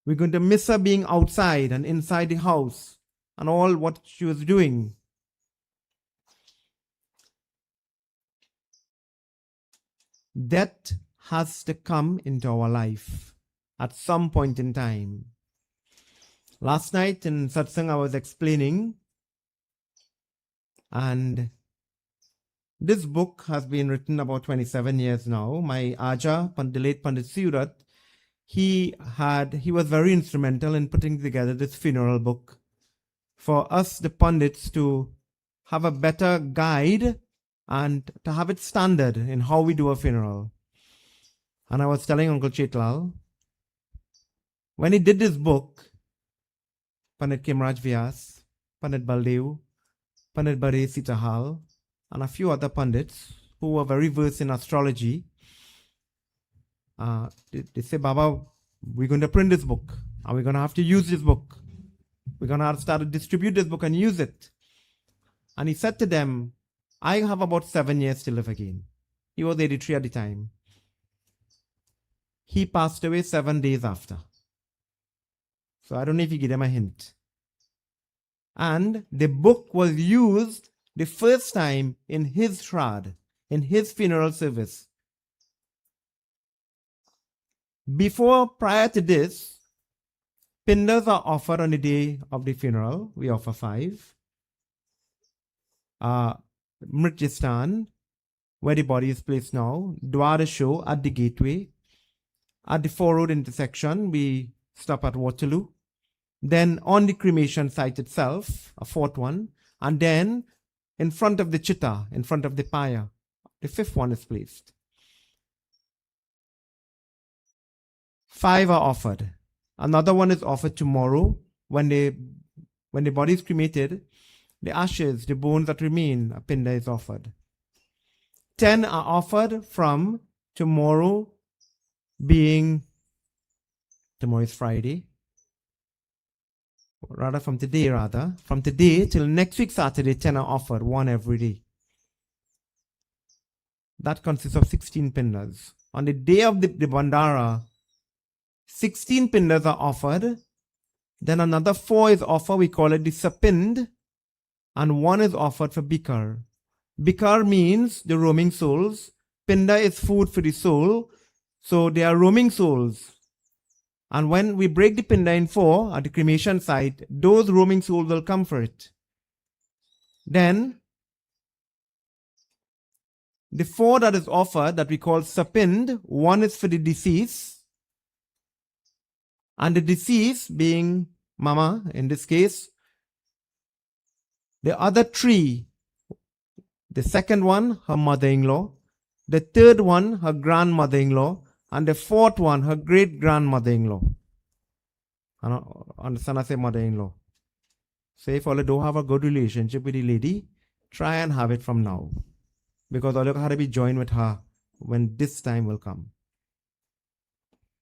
We're going to miss her being outside and inside the house and all what she was doing. Death has to come into our life at some point in time. Last night in satsang I was explaining, and this book has been written about 27 years now. My Aja, the late Pandit Siurat, he was very instrumental in putting together this funeral book for us, the Pandits, to have a better guide and to have it standard in how we do a funeral. And I was telling Uncle Chetlal, when he did this book, Pandit Kimraj Vyas, Pandit Baldev, Pandit Bare Sitahal, and a few other Pandits who were very versed in astrology, they say, "Baba, we're going to print this book. And we're going to have to use this book. We're going to have to start to distribute this book and use it." And he said to them, "I have about 7 years to live again." He was 83 at the time. He passed away 7 days after. So I don't know if you give them a hint. And the book was used the first time in his shroud, in his funeral service. Prior to this, Pindas are offered on the day of the funeral. We offer 5. Mritjistan, where the body is placed now. Dwadasho at the gateway. At the 4-road intersection, we stop at Waterloo. Then on the cremation site itself, a 4th one. And then in front of the chitta, in front of the pyre, the 5th one is placed. 5 are offered. Another one is offered tomorrow when the body is cremated. The ashes, the bones that remain, a pinda is offered. 10 are offered from tomorrow tomorrow is Friday. From today till next week Saturday, 10 are offered, 1 every day. That consists of 16 pindas. On the day of the bandara, 16 pindas are offered. Then another 4 is offered, we call it the sapind, and 1 is offered for bikar. Bikar means the roaming souls. Pinda is food for the soul. So they are roaming souls. And when we break the pinda in 4 at the cremation site, those roaming souls will come for it. Then the 4 that is offered, that we call sapind, 1 is for the deceased. And the deceased being Mama, in this case. The other 3, the second one, her mother-in-law. The 3rd one, her grandmother-in-law. And the 4th one, her great-grandmother-in-law. Understand I say mother-in-law. So if all you don't have a good relationship with the lady, try and have it from now. Because all you have to be joined with her when this time will come.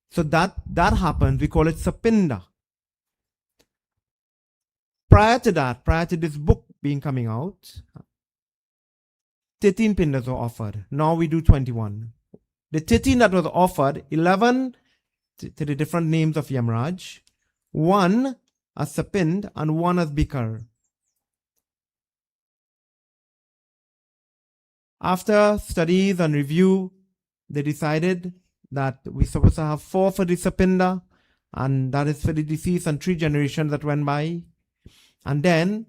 So that happens, we call it sapinda. Prior to this book being coming out, 13 pindas were offered. Now we do 21. The 13 that was offered, 11 to the different names of Yamraj, 1 as sapind and 1 as bikar. After studies and review, they decided that we're supposed to have 4 for the sapinda, and that is for the deceased and 3 generations that went by. And then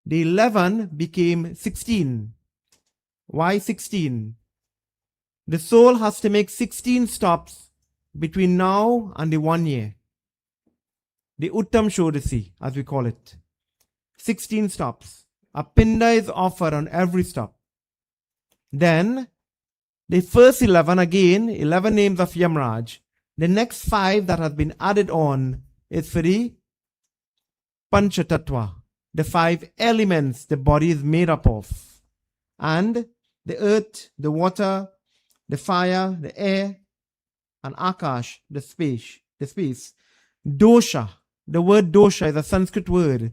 the 11 became 16. Why 16? The soul has to make 16 stops between now and the 1 year. The Uttam Shodasi, as we call it. 16 stops. A pinda is offered on every stop. Then, the first 11 again, 11 names of Yamraj. The next 5 that has been added on is for the Panchatattva, the 5 elements the body is made up of. And the earth, the water, the fire, the air, and Akash, the space. Dosha. The word dosha is a Sanskrit word.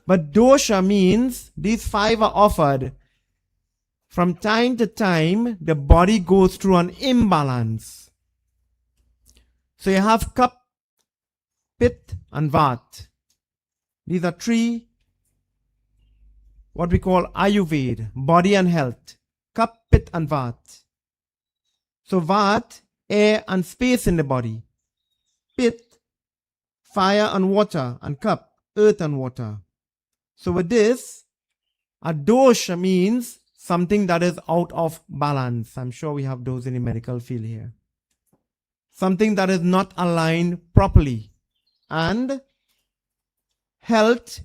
But dosha means these 5 are offered. From time to time, the body goes through an imbalance. So you have Kap, Pit, and Vat. These are 3, what we call Ayurveda, body and health. Kap, Pit, and Vat. So Vat, air and space in the body. Pit, fire and water, and Kap, earth and water. So with this, a dosha means something that is out of balance. I'm sure we have those in the medical field here. Something that is not aligned properly. And health,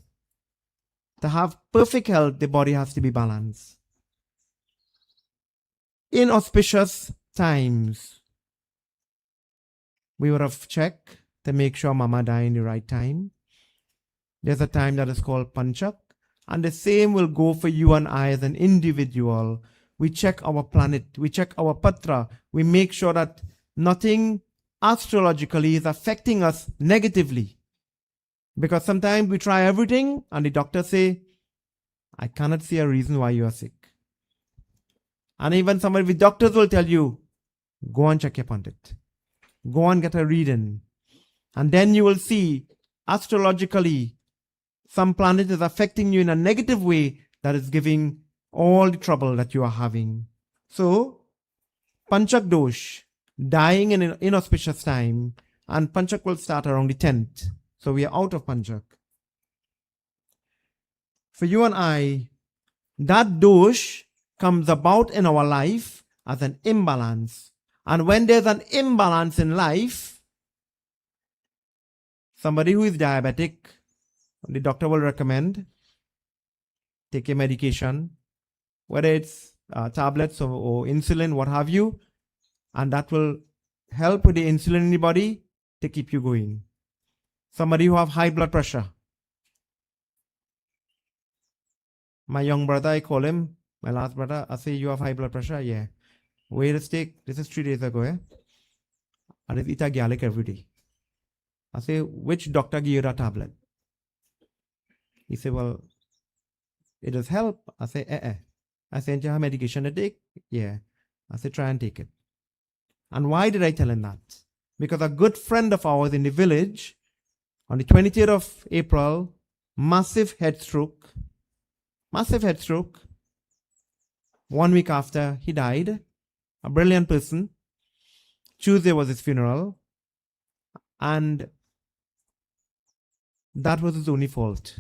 to have perfect health, the body has to be balanced. Inauspicious times, we would have checked to make sure Mama died in the right time. There's a time that is called Panchak. And the same will go for you and I as an individual. We check our planet, we check our patra, we make sure that nothing astrologically is affecting us negatively. Because sometimes we try everything and the doctor say, I cannot see a reason why you are sick. And even somebody with doctors will tell you, go and check your pandit. Go and get a reading. And then you will see astrologically some planet is affecting you in a negative way that is giving all the trouble that you are having. So, Panchak Dosh, dying in an inauspicious time, and Panchak will start around the 10th. So we are out of Panchak. For you and I, that dosh comes about in our life as an imbalance. And when there's an imbalance in life, somebody who is diabetic, the doctor will recommend take a medication, whether it's tablets or insulin, what have you, and that will help with the insulin in the body to keep you going. Somebody who have high blood pressure. My young brother, I call him, my last brother, I say, you have high blood pressure? Yeah. Wait a steak, this is 3 days ago, eh? And I eat a garlic every day. I say, which doctor gave you that tablet? He said, well, it does help. I say, I sent you a medication to take? Yeah. I said, try and take it. And why did I tell him that? Because a good friend of ours in the village, on the 23rd of April, massive head stroke. 1 week after he died, a brilliant person. Tuesday was his funeral. And that was his only fault.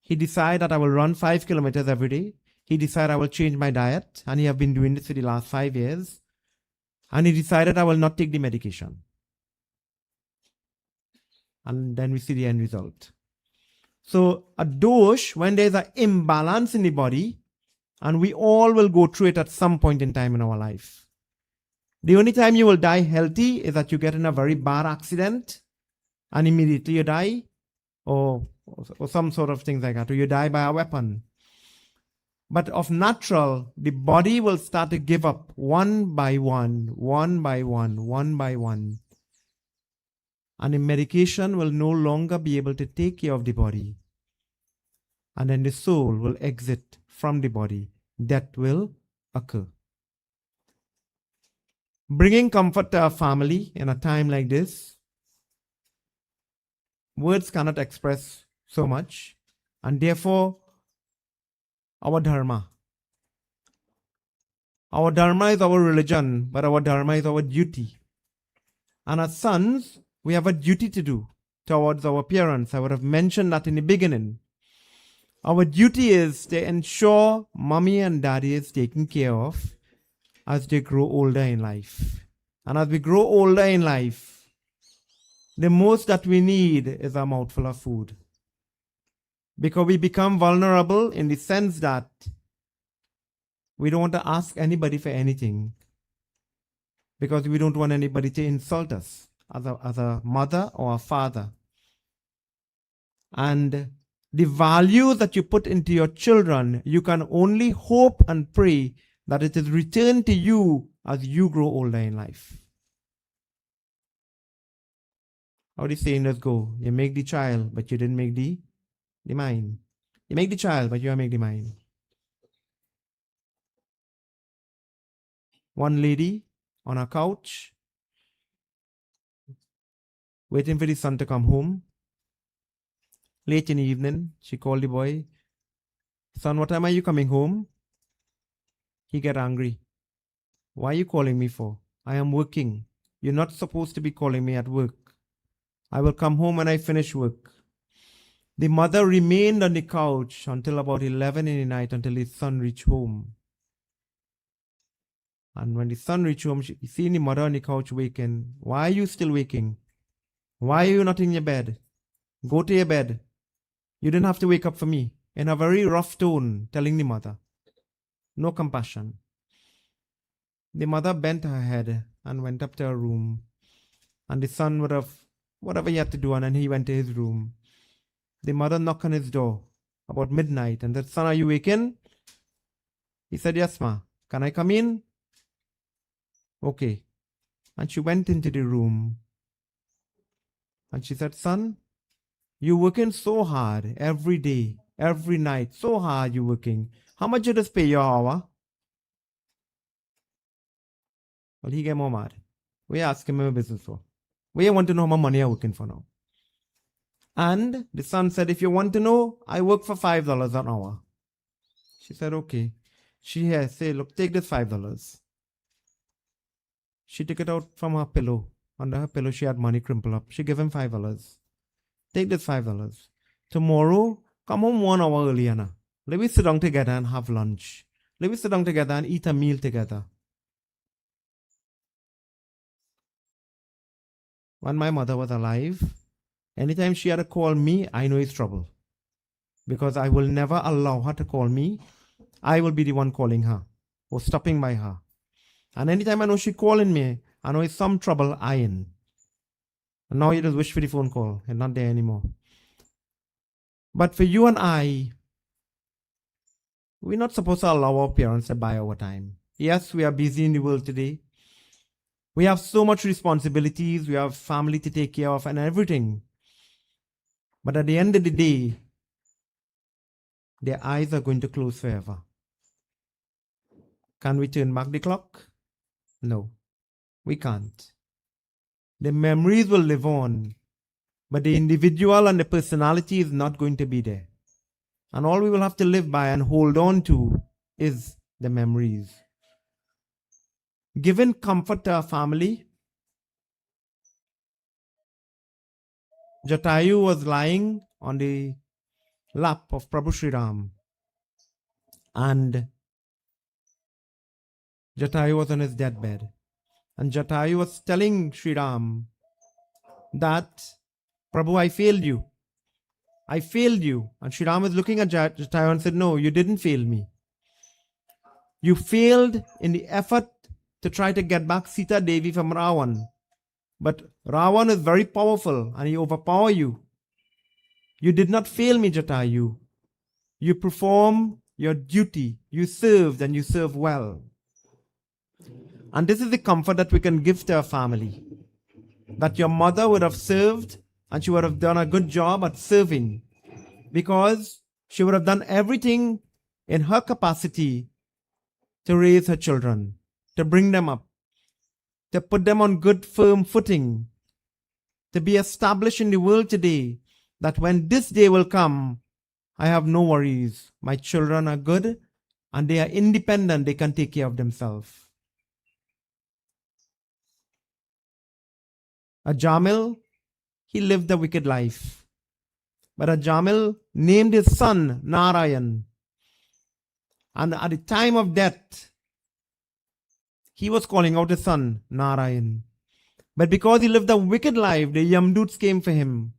He decided that I will run 5 kilometers every day. He decided I will change my diet. And he have been doing this for the last 5 years. And he decided I will not take the medication. And then we see the end result. So a dosh, when there's an imbalance in the body, and we all will go through it at some point in time in our life. The only time you will die healthy is that you get in a very bad accident and immediately you die, or some sort of things like that, or you die by a weapon. But of natural, the body will start to give up one by one. And the medication will no longer be able to take care of the body. And then the soul will exit from the body. Death will occur. Bringing comfort to our family in a time like this, words cannot express so much, and therefore our dharma. Our dharma is our religion, but our dharma is our duty. And as sons, we have a duty to do towards our parents. I would have mentioned that in the beginning. Our duty is to ensure mommy and daddy is taken care of as they grow older in life. And as we grow older in life, the most that we need is a mouthful of food. Because we become vulnerable in the sense that we don't want to ask anybody for anything. Because we don't want anybody to insult us as a mother or a father. And the value that you put into your children, you can only hope and pray that it is returned to you as you grow older in life. How the saying does go? You make the child, but you didn't make the mind. You make the child, but you don't make the mind. One lady on a couch, waiting for the son to come home. Late in the evening, she called the boy. Son, what time are you coming home? He get angry. Why are you calling me for? I am working. You're not supposed to be calling me at work. I will come home when I finish work. The mother remained on the couch until about 11 in the night until his son reached home. And when the son reached home, she seen the mother on the couch waking. Why are you still waking? Why are you not in your bed? Go to your bed. You didn't have to wake up for me. In a very rough tone, telling the mother. No compassion. The mother bent her head and went up to her room. And the son would have whatever he had to do, and then he went to his room. The mother knocked on his door about midnight and said, Son, are you waking? He said, Yes, ma. Can I come in? Okay. And she went into the room. And she said, Son, you're working so hard every day, every night. So hard you're working. How much you just pay your hour? Well, he get more mad. We ask him a business for. We want to know how much money you're working for now. And the son said, if you want to know, I work for $5 an hour. She said, okay. She said, look, take this $5. She took it out from her pillow. Under her pillow, she had money crumpled up. She gave him $5. Take this $5. Tomorrow, come home 1 hour earlier now. Let me sit down together and have lunch. Let me sit down together and eat a meal together. When my mother was alive, anytime she had to call me, I know it's trouble. Because I will never allow her to call me. I will be the one calling her or stopping by her. And anytime I know she calling me, I know it's some trouble I in. And now you just wish for the phone call and not there anymore. But for you and I, we're not supposed to allow our parents to buy our time. Yes, we are busy in the world today. We have so much responsibilities. We have family to take care of and everything. But at the end of the day, their eyes are going to close forever. Can we turn back the clock? No, we can't. The memories will live on, but the individual and the personality is not going to be there. And all we will have to live by and hold on to is the memories. Giving comfort to our family, Jatayu was lying on the lap of Prabhu Sri Ram, and Jatayu was on his deathbed. And Jatayu was telling Sri Ram that, Prabhu, I failed you. I failed you. And Sri Ram was looking at Jatayu and said, no, you didn't fail me. You failed in the effort to try to get back Sita Devi from Ravan. But Ravan is very powerful and he overpower you. You did not fail me, Jatayu. You perform your duty. You served and you serve well. And this is the comfort that we can give to our family. That your mother would have served and she would have done a good job at serving. Because she would have done everything in her capacity to raise her children, to bring them up, to put them on good firm footing, to be established in the world today, that when this day will come, I have no worries. My children are good and they are independent. They can take care of themselves. Ajamil, he lived a wicked life. But Ajamil named his son Narayan. And at the time of death, he was calling out his son Narayan. But because he lived a wicked life, the Yamdoots came for him.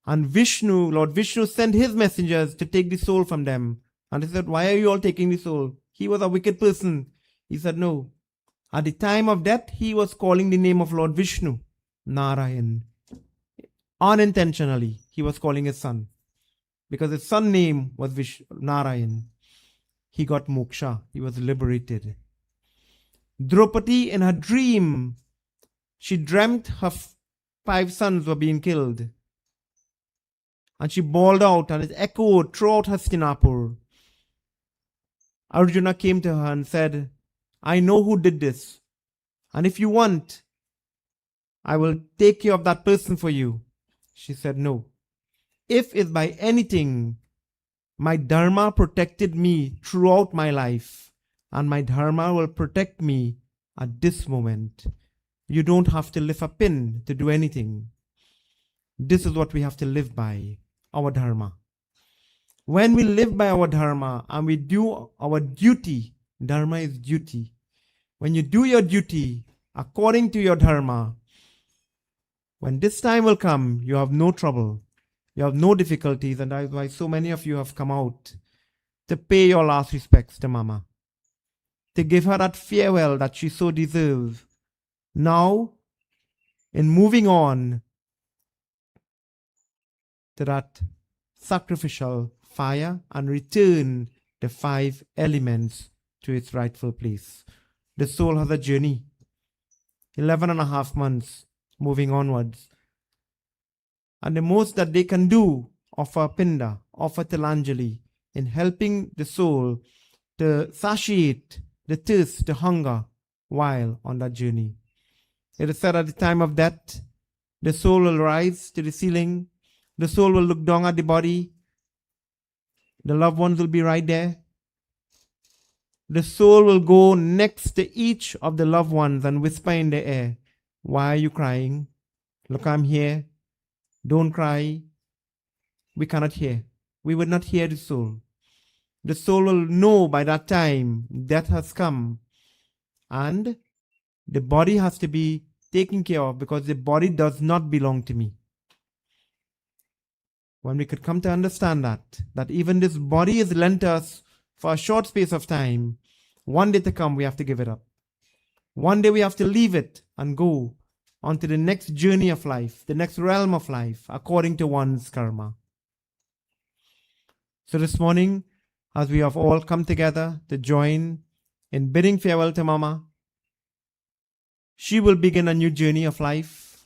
And Vishnu, Lord Vishnu, sent his messengers to take the soul from them. And they said, why are you all taking the soul? He was a wicked person. He said, no. At the time of death, he was calling the name of Lord Vishnu, Narayan. Unintentionally, he was calling his son. Because his son's name was Narayan. He got moksha. He was liberated. Draupadi, in her dream, she dreamt her 5 sons were being killed. And she bawled out and it echoed throughout Hastinapur. Arjuna came to her and said, I know who did this. And if you want, I will take care of that person for you. She said, no. If it's by anything, my dharma protected me throughout my life. And my dharma will protect me at this moment. You don't have to lift a pin to do anything. This is what we have to live by, our dharma. When we live by our dharma and we do our duty, dharma is duty. When you do your duty according to your dharma, when this time will come, you have no trouble. You have no difficulties, and that is why so many of you have come out to pay your last respects to Mama, to give her that farewell that she so deserves. Now, in moving on to that sacrificial fire and return the 5 elements to its rightful place. The soul has a journey, 11.5 months moving onwards. And the most that they can do, offer Pinda, offer Tilanjali, in helping the soul to satiate the thirst, the hunger, while on that journey. It is said at the time of death, the soul will rise to the ceiling, the soul will look down at the body, the loved ones will be right there. The soul will go next to each of the loved ones and whisper in the air, why are you crying? Look, I'm here. don't cry, we cannot hear. We would not hear the soul. The soul will know by that time death has come, and the body has to be taken care of because the body does not belong to me. When we could come to understand that even this body is lent us for a short space of time, one day to come we have to give it up. One day we have to leave it and go on to the next journey of life, the next realm of life, according to one's karma. So this morning, as we have all come together to join in bidding farewell to Mama, she will begin a new journey of life.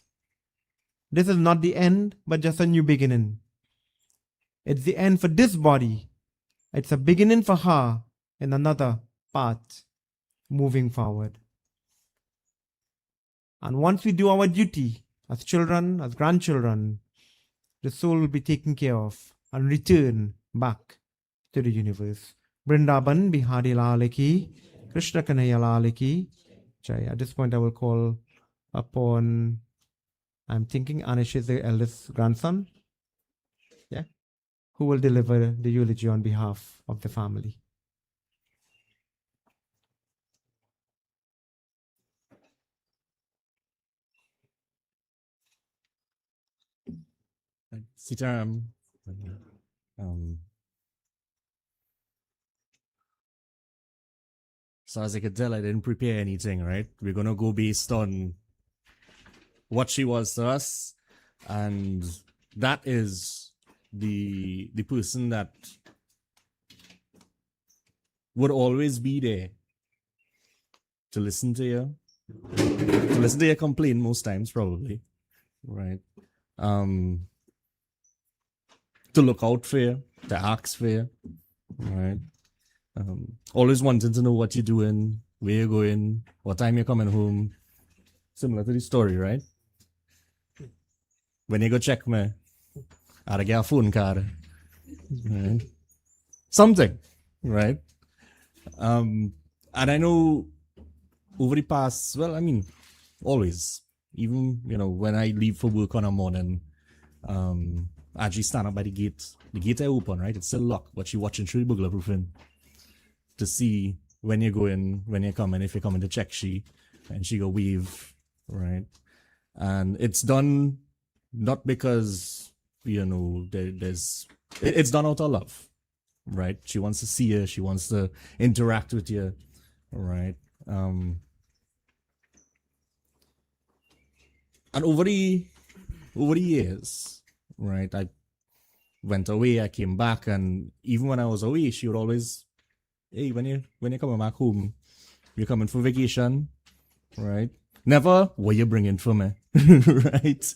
This is not the end, but just a new beginning. It's the end for this body. It's a beginning for her in another path moving forward. And once we do our duty as children, as grandchildren, the soul will be taken care of and return back to the universe. Vrindavan Bihari Lal ki, Krishna Kanhaiya Lal ki jai. At this point, I will call upon, I'm thinking Anish is the eldest grandson, yeah, who will deliver the eulogy on behalf of the family. Sitaram. So as I could tell, I didn't prepare anything, right? We're gonna go based on what she was to us, and that is the person that would always be there to listen to you, to listen to your complaint most times, probably, right? To look out for you, to ask for you, right? Always wanting to know what you're doing, where you're going, what time you're coming home. Similar to the story, right? When you go check me, I'd get a phone card. Right? Something, right? And I know over the past, well, I mean, always, even, when I leave for work on a morning, I actually stand up by the gate. The gate I open, right? It's still locked, but you're watching through the burglar proofing to see when you're going, when you're coming, if you're coming to check she, and she go wave, right? And it's done not because, it's done out of love, right? She wants to see you, she wants to interact with you, right? And over the years, right, I went away, I came back, and even when I was away, she would always, hey, when you're coming back home, you're coming for vacation, right? Never, what you bringing for me, right?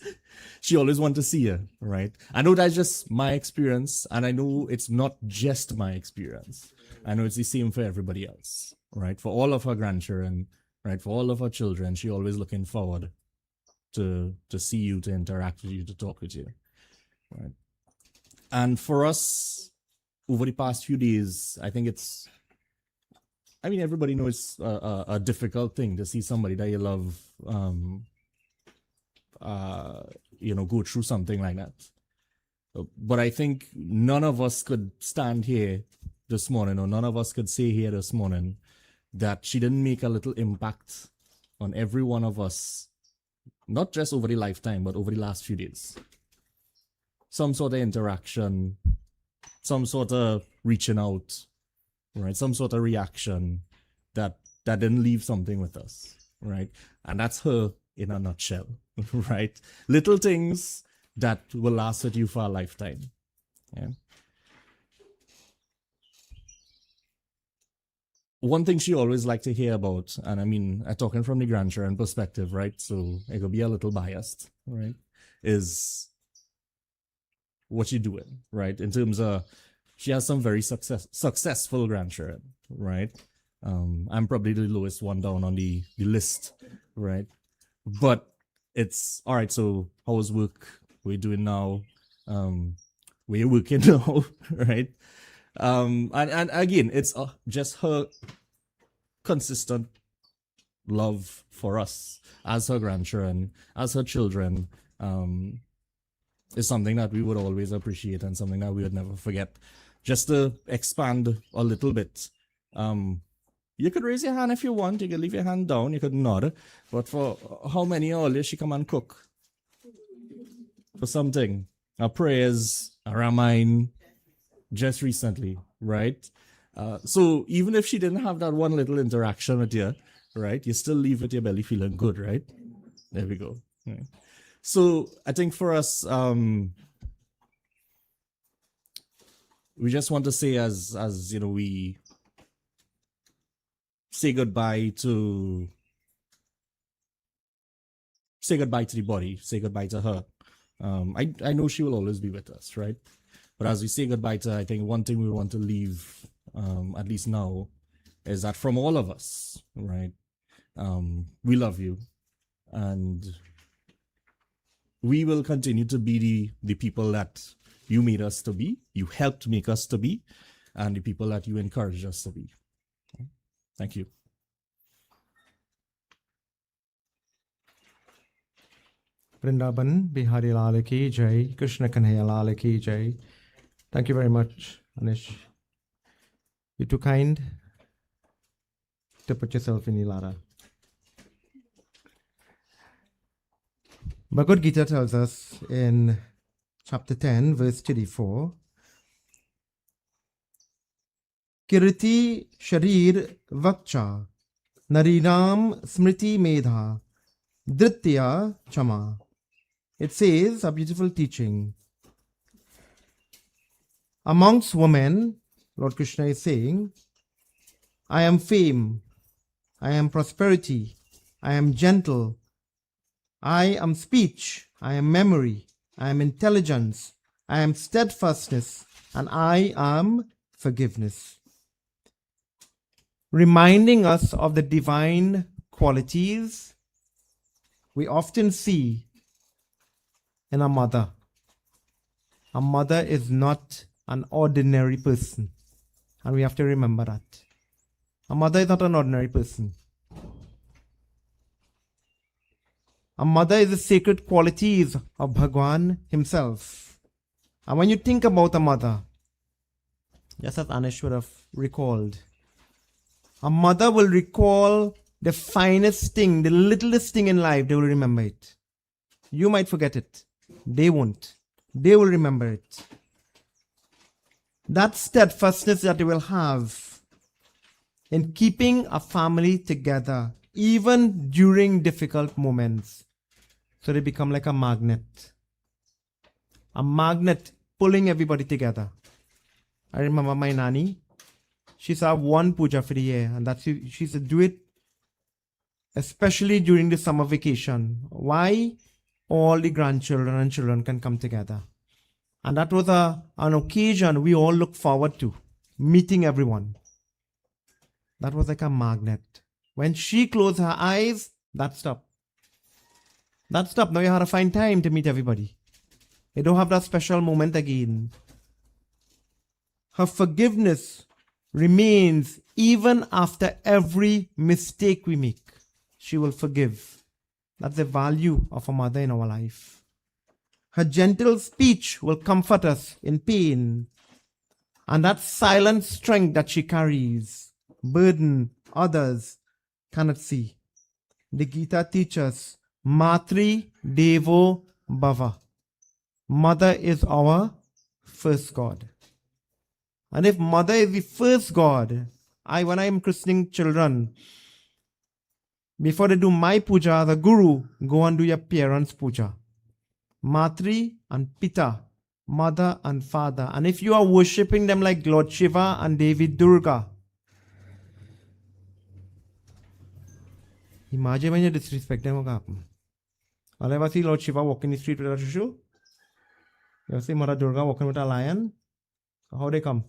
She always wanted to see you, right? I know that's just my experience, and I know it's not just my experience. I know it's the same for everybody else, right? For all of her grandchildren, right? For all of her children, she always looking forward to see you, to interact with you, to talk with you, right? And for us, over the past few days, I think everybody knows it's a difficult thing to see somebody that you love, go through something like that. But I think none of us could stand here this morning, or none of us could say here this morning that she didn't make a little impact on every one of us, not just over the lifetime, but over the last few days. Some sort of interaction, some sort of reaching out, right? Some sort of reaction that didn't leave something with us, right? And that's her in a nutshell, right? Little things that will last with you for a lifetime. Yeah. One thing she always liked to hear about, and I'm talking from the grandchildren perspective, right? So I could be a little biased, right? Is what you're doing, right? In terms of, she has some very successful grandchildren, right? I'm probably the lowest one down on the list, right? But it's all right. So how's work? What are you doing now? Where you working now, right? And again, it's just her consistent love for us as her grandchildren, as her children, is something that we would always appreciate and something that we would never forget. Just to expand a little bit, you could raise your hand if you want. You could leave your hand down. You could nod. But for how many earlier she come and cook for something? Our prayers, our Ramayana, just recently, right? So even if she didn't have that one little interaction with you, right, you still leave with your belly feeling good, right? There we go. Right. So I think for us, we just want to say as you know, we say goodbye to the body, say goodbye to her. I know she will always be with us, right? But as we say goodbye to her, I think one thing we want to leave, at least now, is that from all of us, right? We love you, and we will continue to be the people that you made us to be, you helped make us to be, and the people that you encouraged us to be. Thank you. Vrindavan Bihari Lal ki jai, Krishna Kanhaiya Lal ki jai. Thank you very much, Anish. You're too kind to put yourself in Ilara. Bhagavad Gita tells us in chapter 10, verse 34, Kirti Sharir Vakcha Narinam Smriti Medha Dritya Chama. It says, a beautiful teaching. Amongst women, Lord Krishna is saying, I am fame, I am prosperity, I am gentle, I am speech, I am memory, I am intelligence, I am steadfastness, and I am forgiveness. Reminding us of the divine qualities we often see in a mother. A mother is not an ordinary person, and we have to remember that. A mother is not an ordinary person. A mother is the sacred qualities of Bhagwan himself. And when you think about a mother, just as Anish would have recalled, a mother will recall the finest thing, the littlest thing in life, they will remember it. You might forget it. They won't. They will remember it. That steadfastness that they will have in keeping a family together, even during difficult moments. So they become like a magnet. A magnet pulling everybody together. I remember my nanny. She used to have one puja for the year, and that's she used to do it especially during the summer vacation. Why? All the grandchildren and children can come together. And that was an occasion we all look forward to, meeting everyone. That was like a magnet. When she closed her eyes, that stopped. That stopped. Now you have to find time to meet everybody. You don't have that special moment again. Her forgiveness remains even after every mistake we make. She will forgive. That's the value of a mother in our life. Her gentle speech will comfort us in pain. And that silent strength that she carries, burden others cannot see. The Gita teaches, Matri Devo Bhava. Mother is our first God. And if mother is the first God, when I am christening children, before they do my puja, the guru, go and do your parents' puja. Matri and Pita, mother and father. And if you are worshipping them like Lord Shiva and Devi Durga, imagine when you disrespect them, what happen? I'll ever see Lord Shiva walking the street with a shushu. You see Mother Durga walking with a lion. How they come?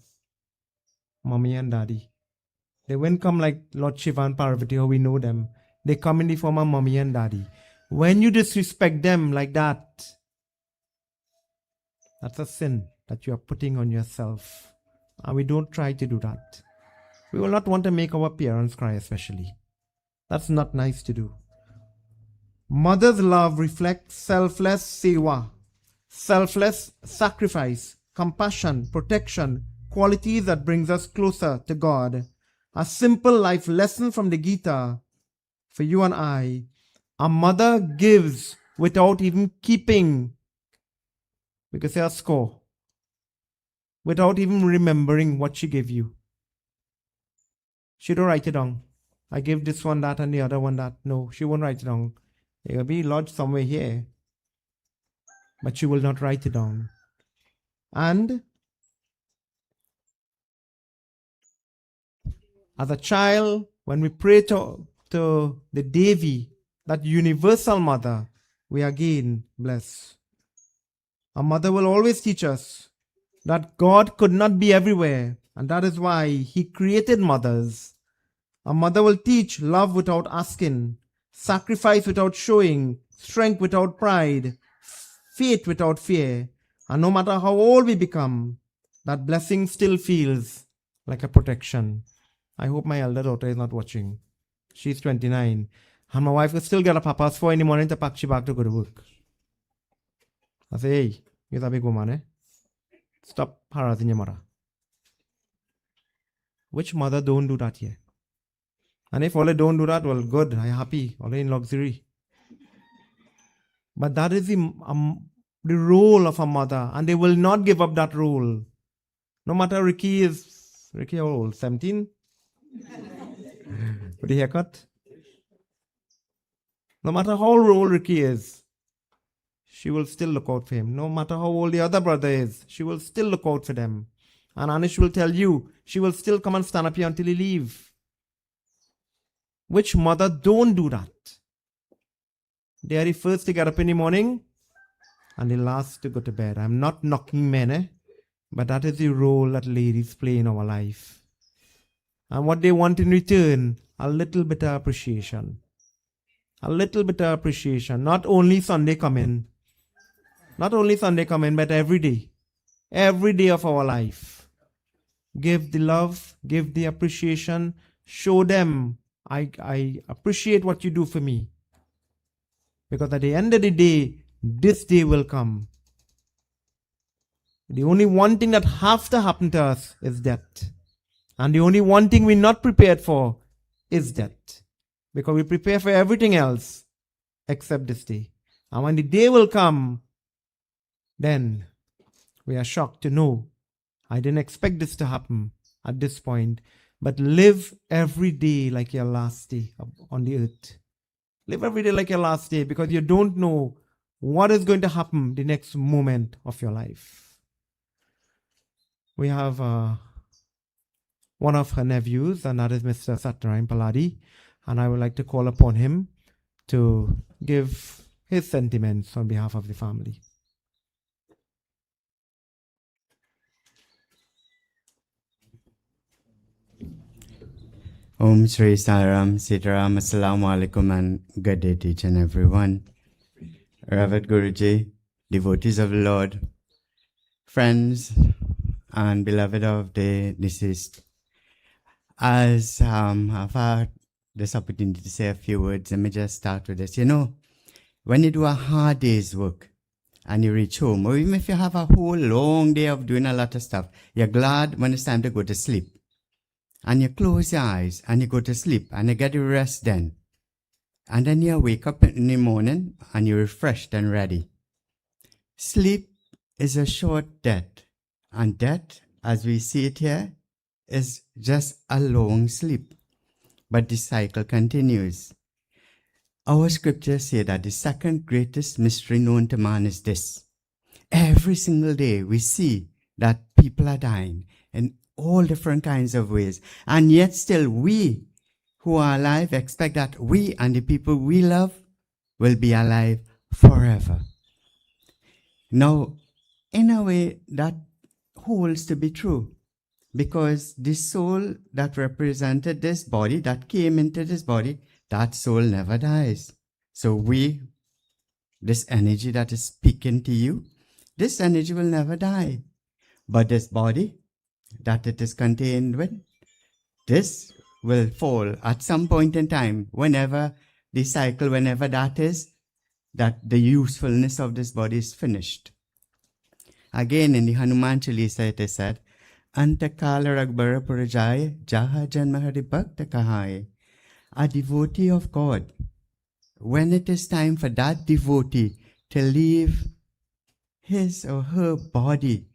Mommy and daddy. They won't come like Lord Shiva and Parvati, how we know them. They come in the form of mommy and daddy. When you disrespect them like that, that's a sin that you are putting on yourself. And we don't try to do that. We will not want to make our parents cry especially. That's not nice to do. Mother's love reflects selfless seva, selfless sacrifice, compassion, protection, qualities that brings us closer to God. A simple life lesson from the Gita for you and I. A mother gives without even keeping, we could say, a score, without even remembering what she gave you. She don't write it down. I gave this one that and the other one that. No, she won't write it down. It will be lodged somewhere here, but she will not write it down. And as a child, when we pray to the Devi, that universal mother, we again bless. A mother will always teach us that God could not be everywhere, and that is why He created mothers. A mother will teach love without asking, sacrifice without showing, strength without pride, faith without fear. And no matter how old we become, that blessing still feels like a protection. I hope my elder daughter is not watching. She's 29. And my wife will still get up at past 4 in the morning to pack she back to go to work. I say, hey, you're a big woman, eh? Stop harassing your mother. Which mother don't do that here? And if all they don't do that, well, good, I'm happy, all in luxury. But that is the role of a mother, and they will not give up that role. No matter Ricky how old? 17? With the haircut? No matter how old Ricky is, she will still look out for him. No matter how old the other brother is, she will still look out for them. And Anish will tell you, she will still come and stand up here until he leave. Which mother don't do that? They are the first to get up in the morning and the last to go to bed. I'm not knocking men, but that is the role that ladies play in our life. And what they want in return, a little bit of appreciation. A little bit of appreciation. Not only Sunday coming, but every day. Every day of our life. Give the love, give the appreciation, show them I appreciate what you do for me. Because at the end of the day, this day will come. The only one thing that has to happen to us is death. And the only one thing we're not prepared for is death. Because we prepare for everything else except this day. And when the day will come, then we are shocked to know I didn't expect this to happen at this point. But live every day like your last day on the earth. Live every day like your last day, because you don't know what is going to happen the next moment of your life. We have one of her nephews, and that is Mr. Satnarayan Paladi, and I would like to call upon him to give his sentiments on behalf of the family. Om Shri Saram Sitaram Assalamu Alaikum and good day to each and everyone. Revered Guruji, devotees of the Lord, friends and beloved of the deceased, as I've had this opportunity to say a few words, let me just start with this. You know, when you do a hard day's work and you reach home, or even if you have a whole long day of doing a lot of stuff, you're glad when it's time to go to sleep. And you close your eyes and you go to sleep and you get your rest then. And then you wake up in the morning and you're refreshed and ready. Sleep is a short death. And death, as we see it here, is just a long sleep. But the cycle continues. Our scriptures say that the second greatest mystery known to man is this. Every single day we see that people are dying in all different kinds of ways. And yet still we who are alive expect that we and the people we love will be alive forever. Now, in a way, that holds to be true. Because the soul that represented this body, that came into this body, that soul never dies. So this energy that is speaking to you, this energy will never die. But this body that it is contained with, this will fall at some point in time, whenever the cycle, whenever that is, that the usefulness of this body is finished. Again, in the Hanuman Chalisa, it is said, Anta kala ragbara purajaya jaha janmahari bhakta kahai. A devotee of God, when it is time for that devotee to leave his or her body,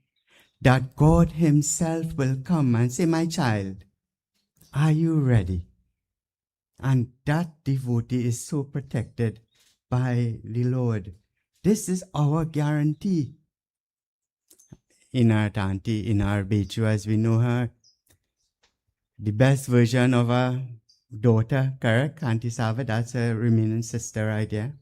that God himself will come and say, my child, are you ready? And that devotee is so protected by the Lord. This is our guarantee. Enar Tanti, Enar Bachu, as we know her, the best version of a daughter, correct? Auntie Sava, that's a remaining sister right there.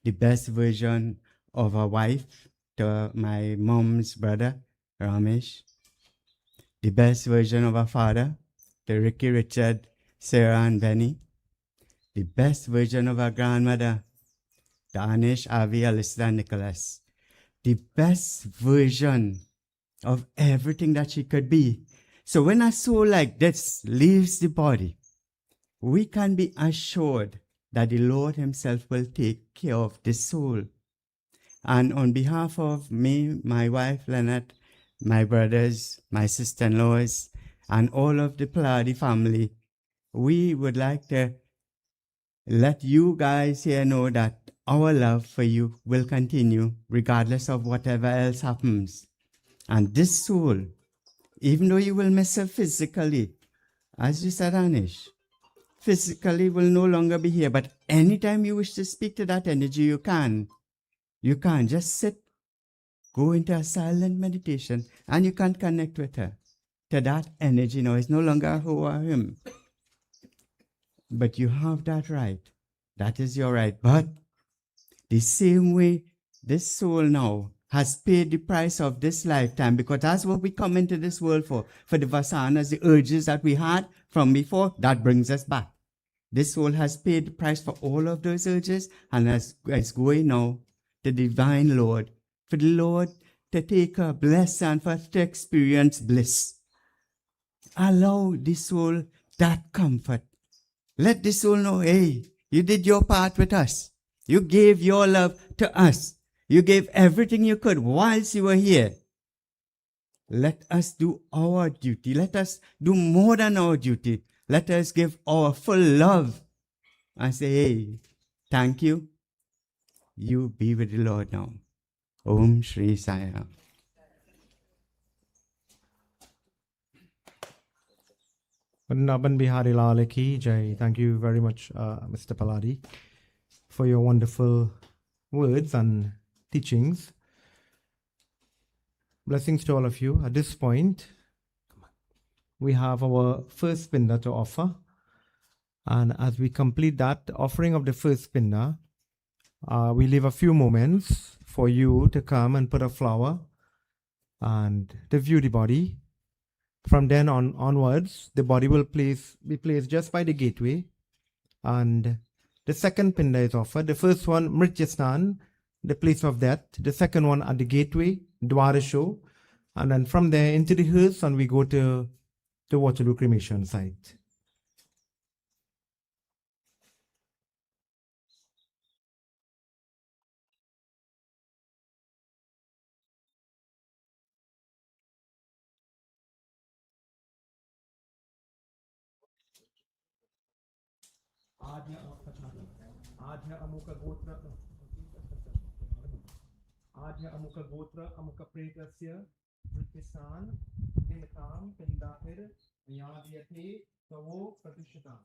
The best version of a wife to my mom's brother, Ramesh. The best version of a father to Ricky, Richard, Sarah, and Benny. The best version of a grandmother to Anish, Avi, Alyssa, and Nicholas. The best version of everything that she could be. So when a soul like this leaves the body, we can be assured that the Lord himself will take care of the soul. And on behalf of me, my wife, Lynette, my brothers, my sister-in-laws, and all of the Paladi family, we would like to let you guys here know that our love for you will continue regardless of whatever else happens. And this soul, even though you will miss her physically, as you said, Anish, physically will no longer be here, but anytime you wish to speak to that energy, you can. You can just sit, go into a silent meditation, and you can connect with her. To that energy now, it's no longer her or him. But you have that right. That is your right. But the same way this soul now has paid the price of this lifetime, because that's what we come into this world for the vasanas, the urges that we had from before, that brings us back. This soul has paid the price for all of those urges, and is going now to the divine Lord, for the Lord to take her bliss and for us to experience bliss. Allow the soul that comfort. Let the soul know, hey, you did your part with us. You gave your love to us. You gave everything you could whilst you were here. Let us do our duty. Let us do more than our duty. Let us give our full love and say, hey, thank you. You be with the Lord now. Om Shri Sai Ram. Vrindavan Bihari Lal Ki Jai. Thank you very much, Mr. Paladi, for your wonderful words and teachings. Blessings to all of you. At this point, we have our first pinda to offer. And as we complete that offering of the first pinda, we leave a few moments for you to come and put a flower and to view the body. From then onwards, the body will be placed just by the gateway. And the second pinda is offered. The first one, Mrityastan, the place of death. The second one at the gateway, Dwarasho. And then from there into the hearse, and we go to the Waterloo cremation site. Adhya Amuka Gotra Amuka Pretasya Mrityasan Nimakam Pendapir Yadhyate Tavo Pratishatam.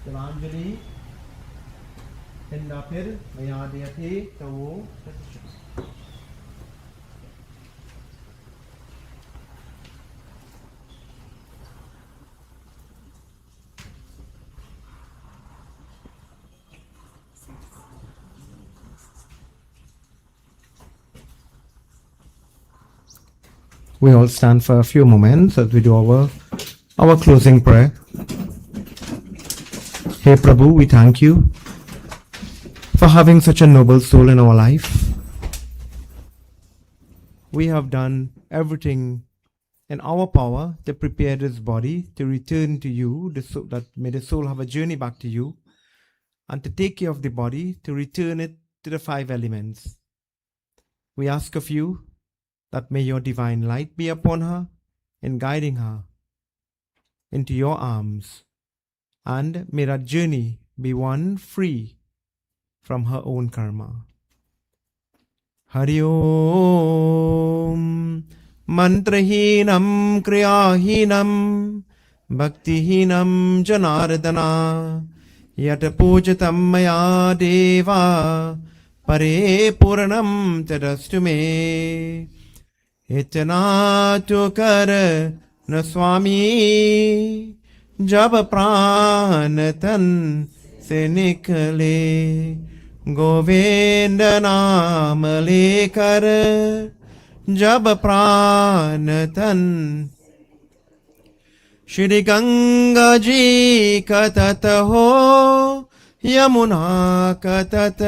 Jalanjali Pendapir Yadhyate Tavo Pratishatam. We all stand for a few moments as we do our closing prayer. Hey Prabhu, we thank you for having such a noble soul in our life. We have done everything in our power to prepare this body to return to you, that may the soul have a journey back to you. and to take care of the body, to return it to the 5 elements. We ask of you that may your divine light be upon her in guiding her into your arms, and may that journey be one free from her own karma. Hari Om. Mantrahinam kriyahinam bhaktihinam janardana yata pujatam maya deva pare puranam tadastu me itna tu kar na swami jab pran tan se nikle govinda naam lekar जब प्राण तन श्री गंगा जी कतत हो यमुना कतत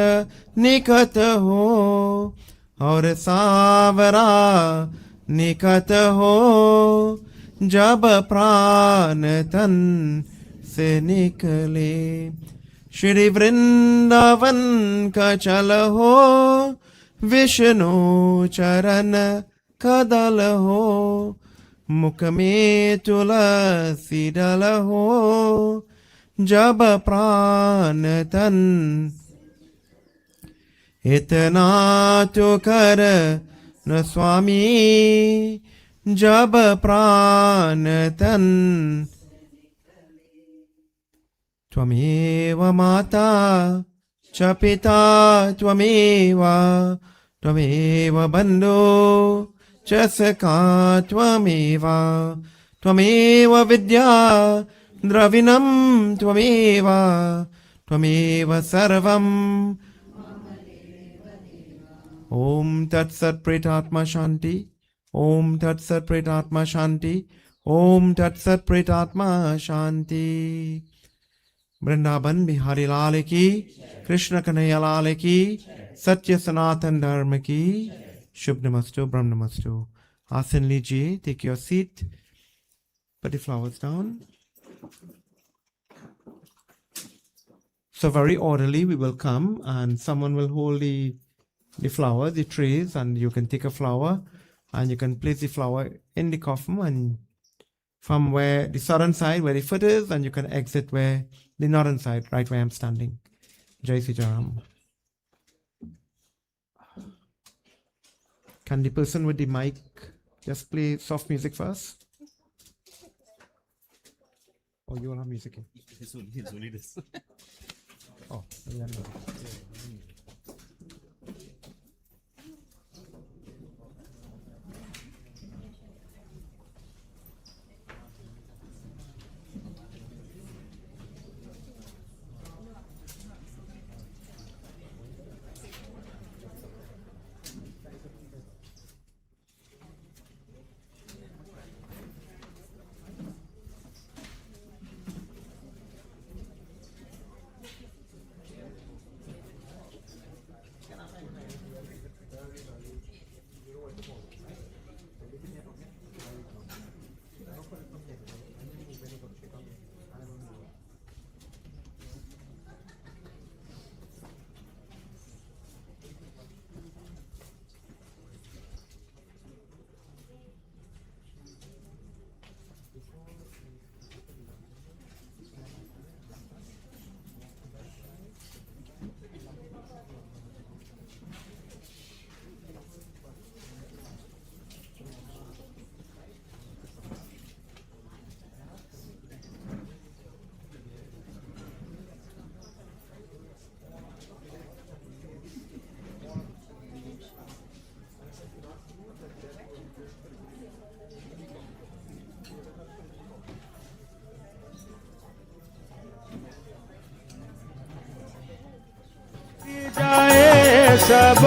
निकट हो और सावरा निकट हो जब प्राण तन से निकले श्री वृंदावन का चल हो विष्णु चरण कदल हो मुख में तुलसी दल हो जब प्राण तन इतना तो कर न स्वामी जब प्राण तन त्वमेव माता च पिता त्वमेव त्वमेव बन्धो च सखा त्वमेव त्वमेव विद्या द्रविणं त्वमेव त्वमेव सर्वम् ओम तत्सत प्रेतात्मा शांति ओम तत्सत प्रेतात्मा शांति ओम तत्सत प्रेतात्मा शांति वृंदावन बिहारी लाल की कृष्ण कन्हैया लाल की सत्य सनातन धर्म की शुभ नमस्तु ब्रह्म नमस्तु आसन लीजिए take your seat put the flowers down so very orderly we will come and someone will hold the flowers, the trays, and you can take a flower and you can place the flower in the coffin and from where the southern side where the foot is, and you can exit where the northern side, right where I'm standing. Jai Sri Ram. Can the person with the mic just play soft music first? Oh, you will have music in? It's only this. Oh, yeah, no. जाए सब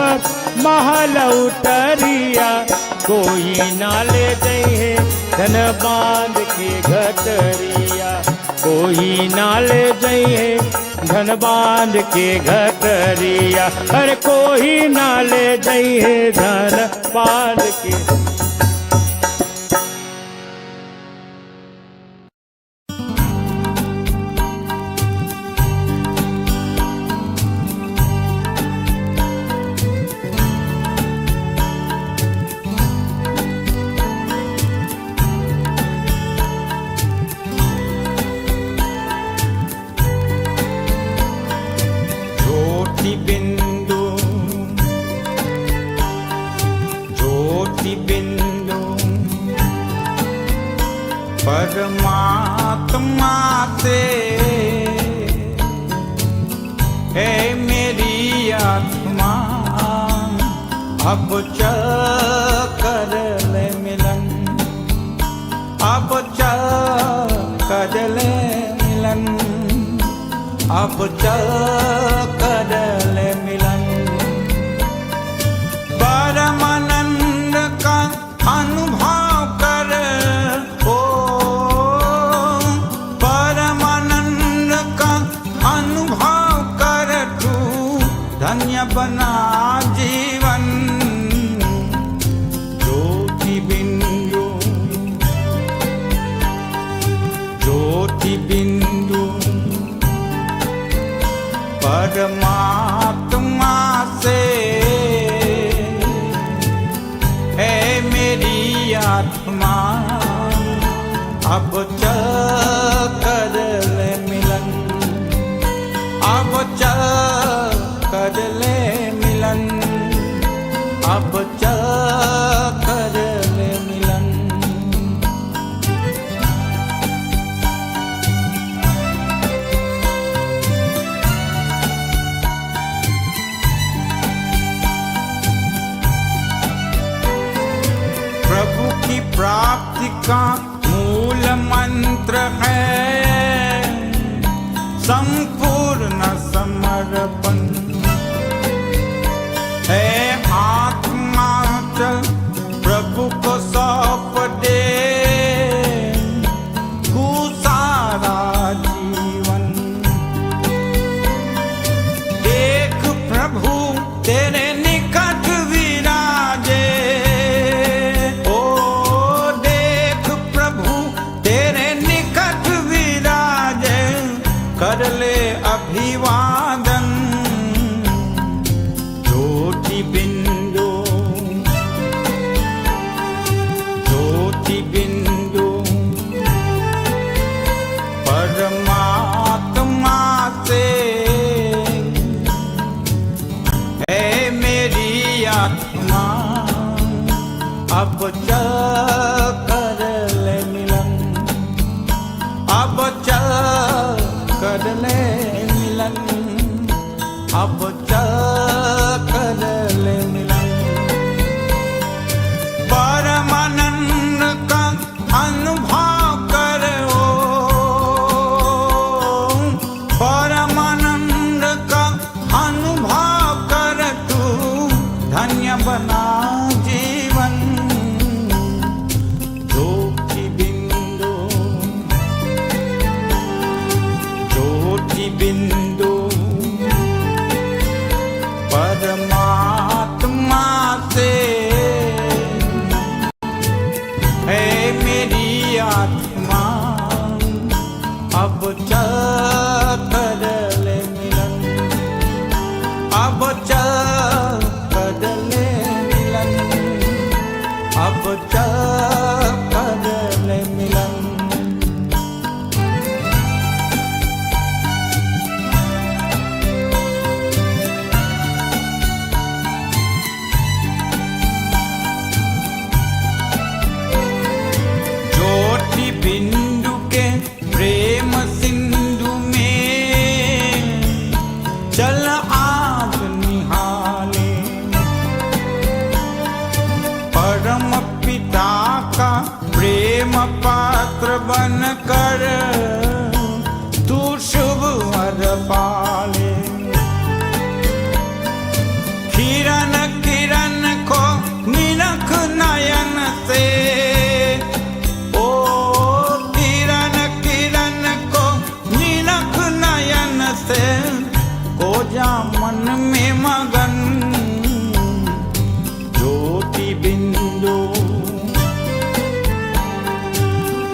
महल उतरिया कोई ना ले जाए धन बांध के घटरिया कोई ना ले जाए धन बांध के घटरिया हर कोई ना ले जाए धन बांध के ज्योति बिंदु ज्योति बिंदु परमात्मा से है मेरी आत्मा अब चल कर ले मिलन अब चल कर ले मिलन अब चल कर ले मिलन परमानंद का अनुभव कर ओ परमानंद का अनुभव कर तू धन्य बना जीवन ज्योति बिंदु ज्योति बिंदु परमात्मा से है मेरी आत्मा अब चल कर ले मिलन अब चल कर ले मिलन अब चल कर ले मिलन प्रभु की प्राप्ति का मूल मंत्र है संपूर्ण समर्पण है आत्मा चल प्रभु को सौंप दे तू सारा जीवन देख प्रभु तेरे निकट विराजे ओ देख प्रभु तेरे निकट विराजे कर ले अभिवादन ज्योति बिंदु ज्योति बिंदु परमात्मा से है मेरी आत्मा अब चल कर ले मिलन अब चल कर ले मिलन अब चल कर ले मिलन परमानंद का अनुभव करो परमानंद का अनुभव कर तू धन्य बना जीवन ज्योति बिंदु ज्योति बिंदु परमात्मा से है मेरी आत्मा अब चल कर ले मिलन अब चल कर ले मिलन अब चल कर ले मिलन ज्योति बिंदु के प्रेम सिंधु में चल आप निहाले परम पिता का प्रेम पात्र बन कर तू शुभ वर पाले किरण किरण को निरख नयन से ओ किरण किरण को निरख नयन से को जा मन में मगन ज्योति बिंदु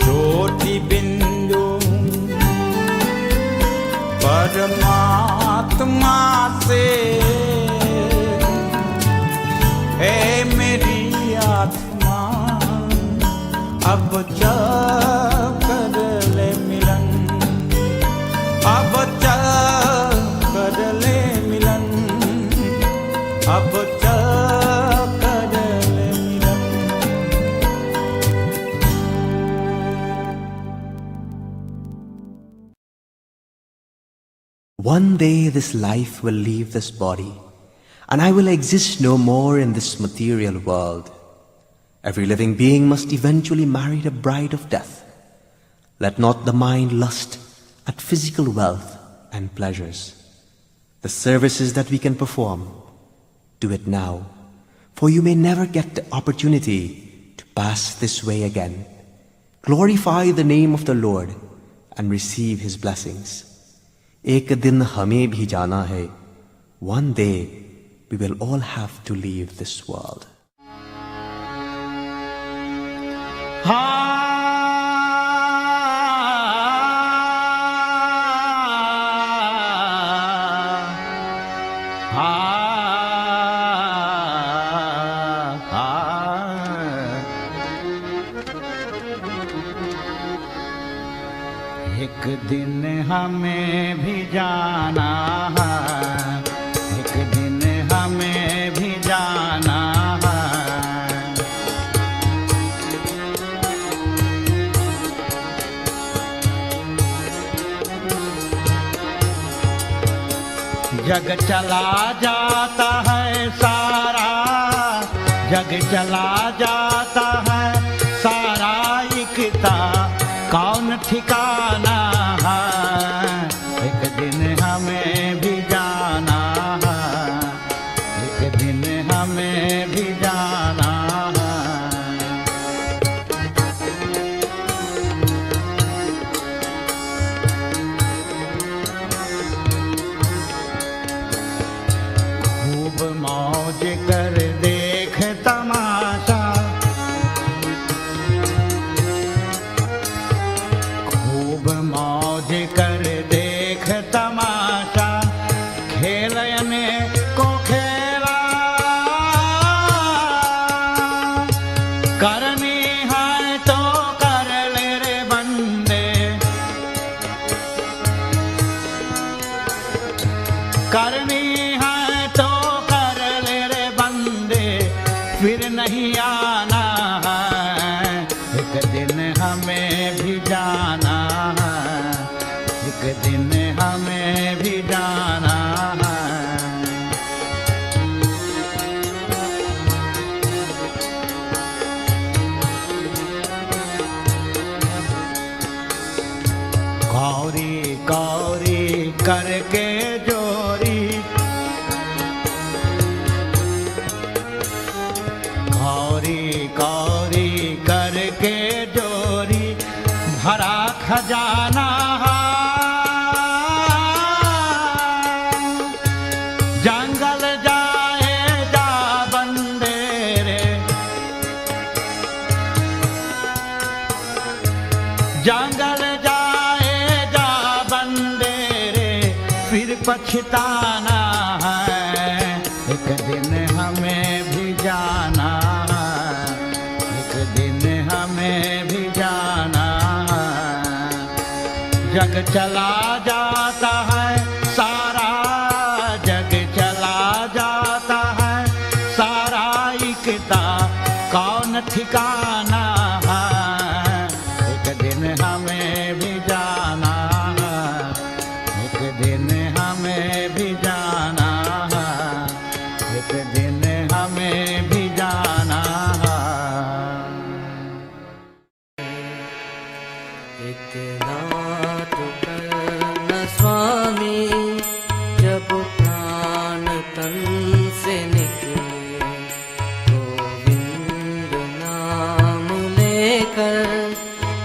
ज्योति बिंदु परमात्मा से है मेरी आत्मा अब चल कर ले मिलन अब चल कर ले मिलन अब चल कर मिलन। One day this life will leave this body, and I will exist no more in this material world. Every living being must eventually marry the bride of death. Let not the mind lust at physical wealth and pleasures. The services that we can perform, do it now, for you may never get the opportunity to pass this way again. Glorify the name of the Lord and receive His blessings. एक दिन हमें भी जाना है. One day we will all have to leave this world. एक दिन हमें भी जाना है, एक दिन हमें भी जाना है। जग चला जाता है सारा, जग चला जाता है सारा, इकता कौन ठिकाना है। एक दिन हमें भी जाना है, एक दिन हमें भी जाना है। खूब मौज कर देख तमाशा, मौज कर देख तमाशा, खेलने को खेला करनी है तो कर ले रे बंदे, करनी है तो कर ले रे बंदे, फिर नहीं आना है। एक दिन हमें भी जाना है, एक दिन हमें भी जाना है। कौरी कौरी करके जोरी, कौरी कौरी करके जोरी, भरा खजाना जंगल जाए जा बंदे रे, जंगल जाए जा बंदे रे, फिर पछताना है। एक दिन हमें भी जाना है, एक दिन हमें भी जाना है। जग चला जाता है सारा, जग चला जाता है सारा, इकता कौन ठिकाना है। एक दिन हमें भी जाना है, एक दिन हमें भी जाना है, एक दिन हमें भी जाना है। इतना तो करना स्वामी, जब प्राण तन से निकले, गोविंद नाम लेकर,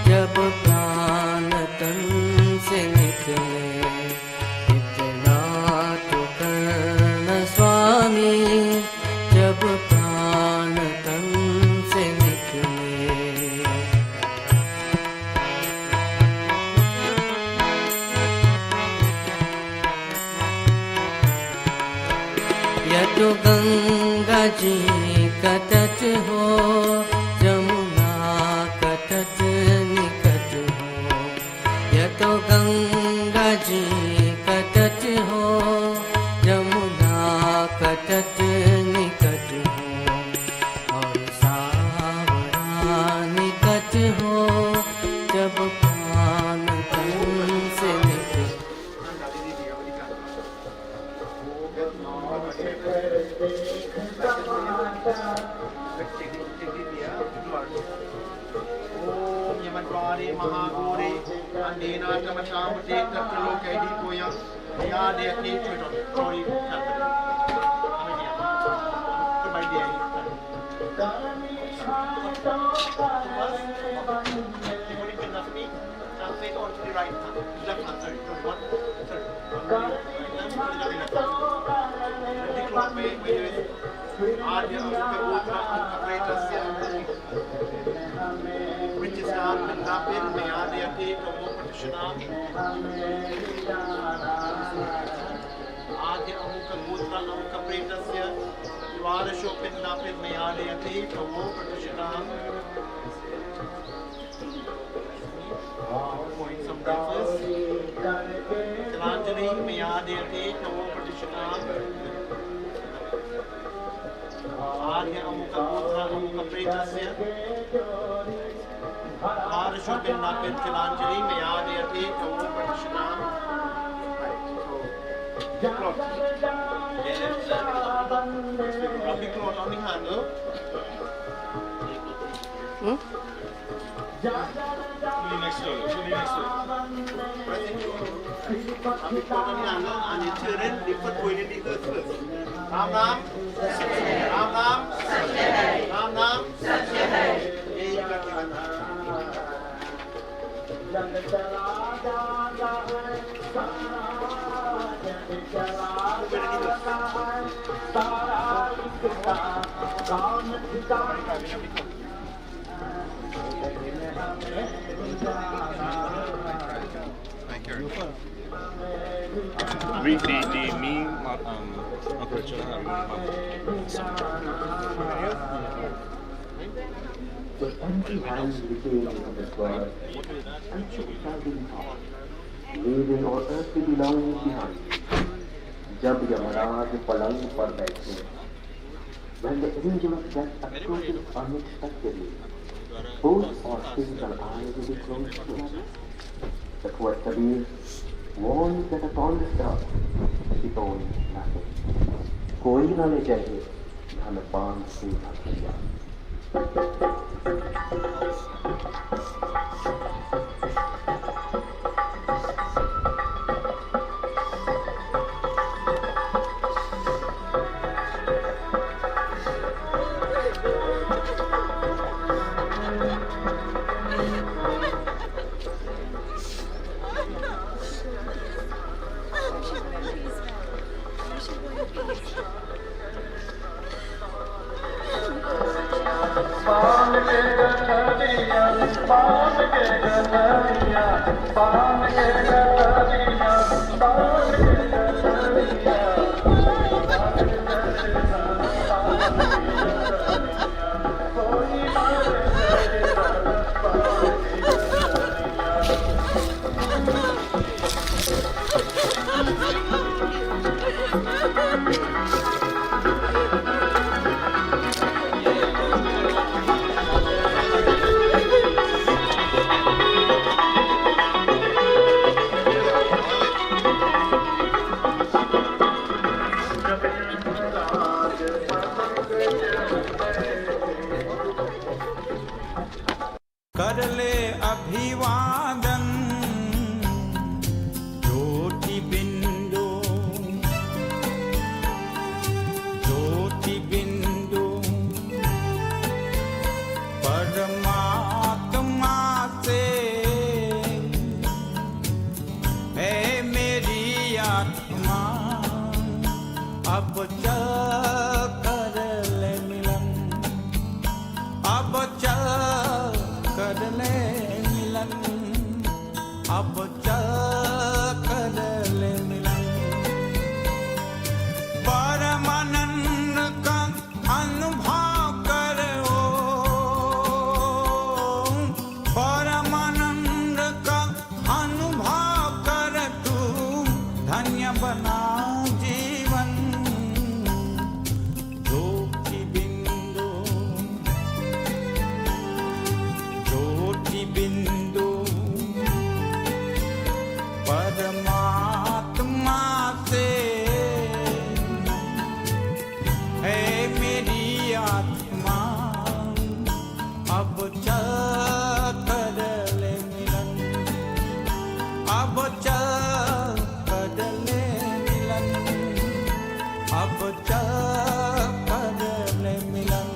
जब प्राण तन से निकले। इतना तो करना स्वामी, जब प्राण तन से निकले। या तो गंगा जी का तट हो, जमुना का तट निकट हो। या तो गंगा जी का तट हो, जमुना का तट Om Yamadware Mahagore Andena Tamashamate Tatralokadi Poya Yade Nature Story Goodbye, dear. Translate on to the right hand. Left hand, sorry. One, third. The clock way, Arya Kabutra Apratasya, which is not Mandapin, Mayadiyati, Tomo Pratishana, Arya Amuka Butra Amuka Pratasya, Vara Shopin Napin, Mayadiyati, Tomo Pratishana. Pouring some breakfast. Tilanjali, Mayadiyati, Tomo Pratishana. Arya Amuka Putra Amuka Pretasya Arashopin Napin Tilanjali Mayadiyati Tomo Pratishana. Cloth. Yes. Rubby cloth on the handle. Next to it. Rubby cloth on the handle and the children differ to the earth first. Ram Ram. Ram Ram. Ram Ram. Di mi operational The empty hand became of the God, and so shall be taught, leaving all earthly belongings behind. जब यमराज पलंग पर बैठे, when the angel of death approaches unexpectedly, both our physical eyes will be closed together. The poet Kabir warns that upon this earth, we own nothing. कोई न ले जाए धन पान से भरिया. करले अभिवादन ज्योति बिंदु परमात्मा से है मेरी आत्मा अब चल कर ले मिलन अब चल कर ले मिलन अब चल कर ले मिलन परमानंद का अनुभव करो परमानंद का अनुभव कर तू धन्य बना जीवन अब जब कर ले मिलन।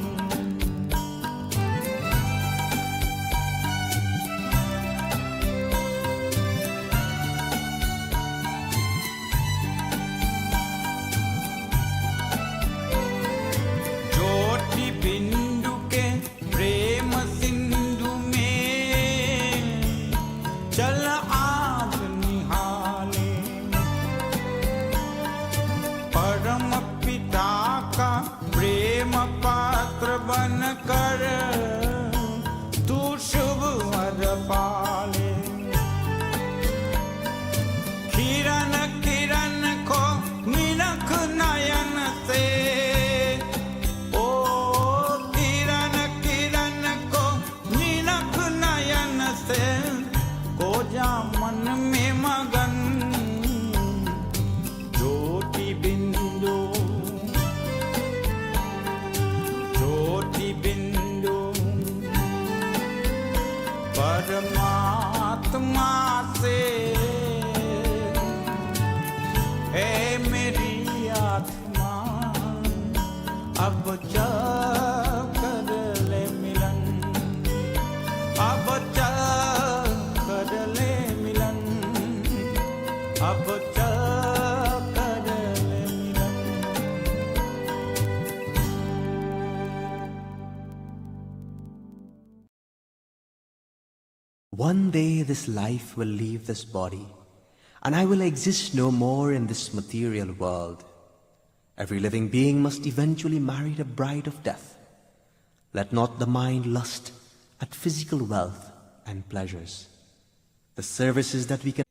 ज्योति बिंदु के प्रेम सिंधु में चल आज निहाले, परम पिता का प्रेम पात्र बन कर तू शुभ वर पाले। किरण किरण को निरख नयन से, ओ किरण किरण को निरख नयन से, को जा मन में मगन। ज्योति बिंदु, ज्योति बिंदु, परमात्मा से है मेरी आत्मा, अब जब कर ले मिलन। अब जब कर ले मिलन, अब जब कर ले मिलन। One day this life will leave this body, and I will exist no more in this material world. Every living being must eventually marry the bride of death. Let not the mind lust at physical wealth and pleasures. The services that we can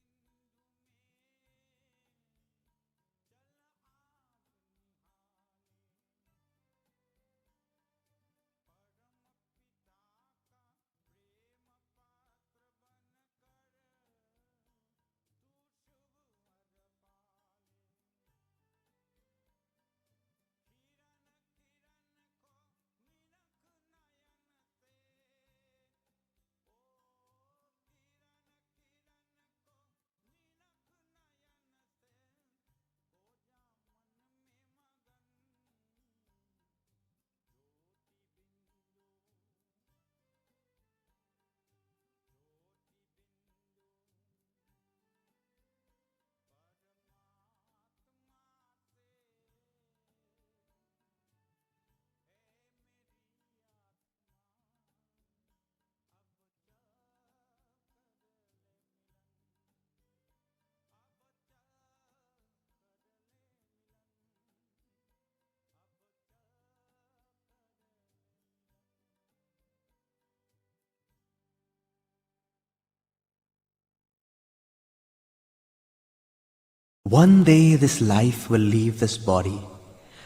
One day this life will leave this body,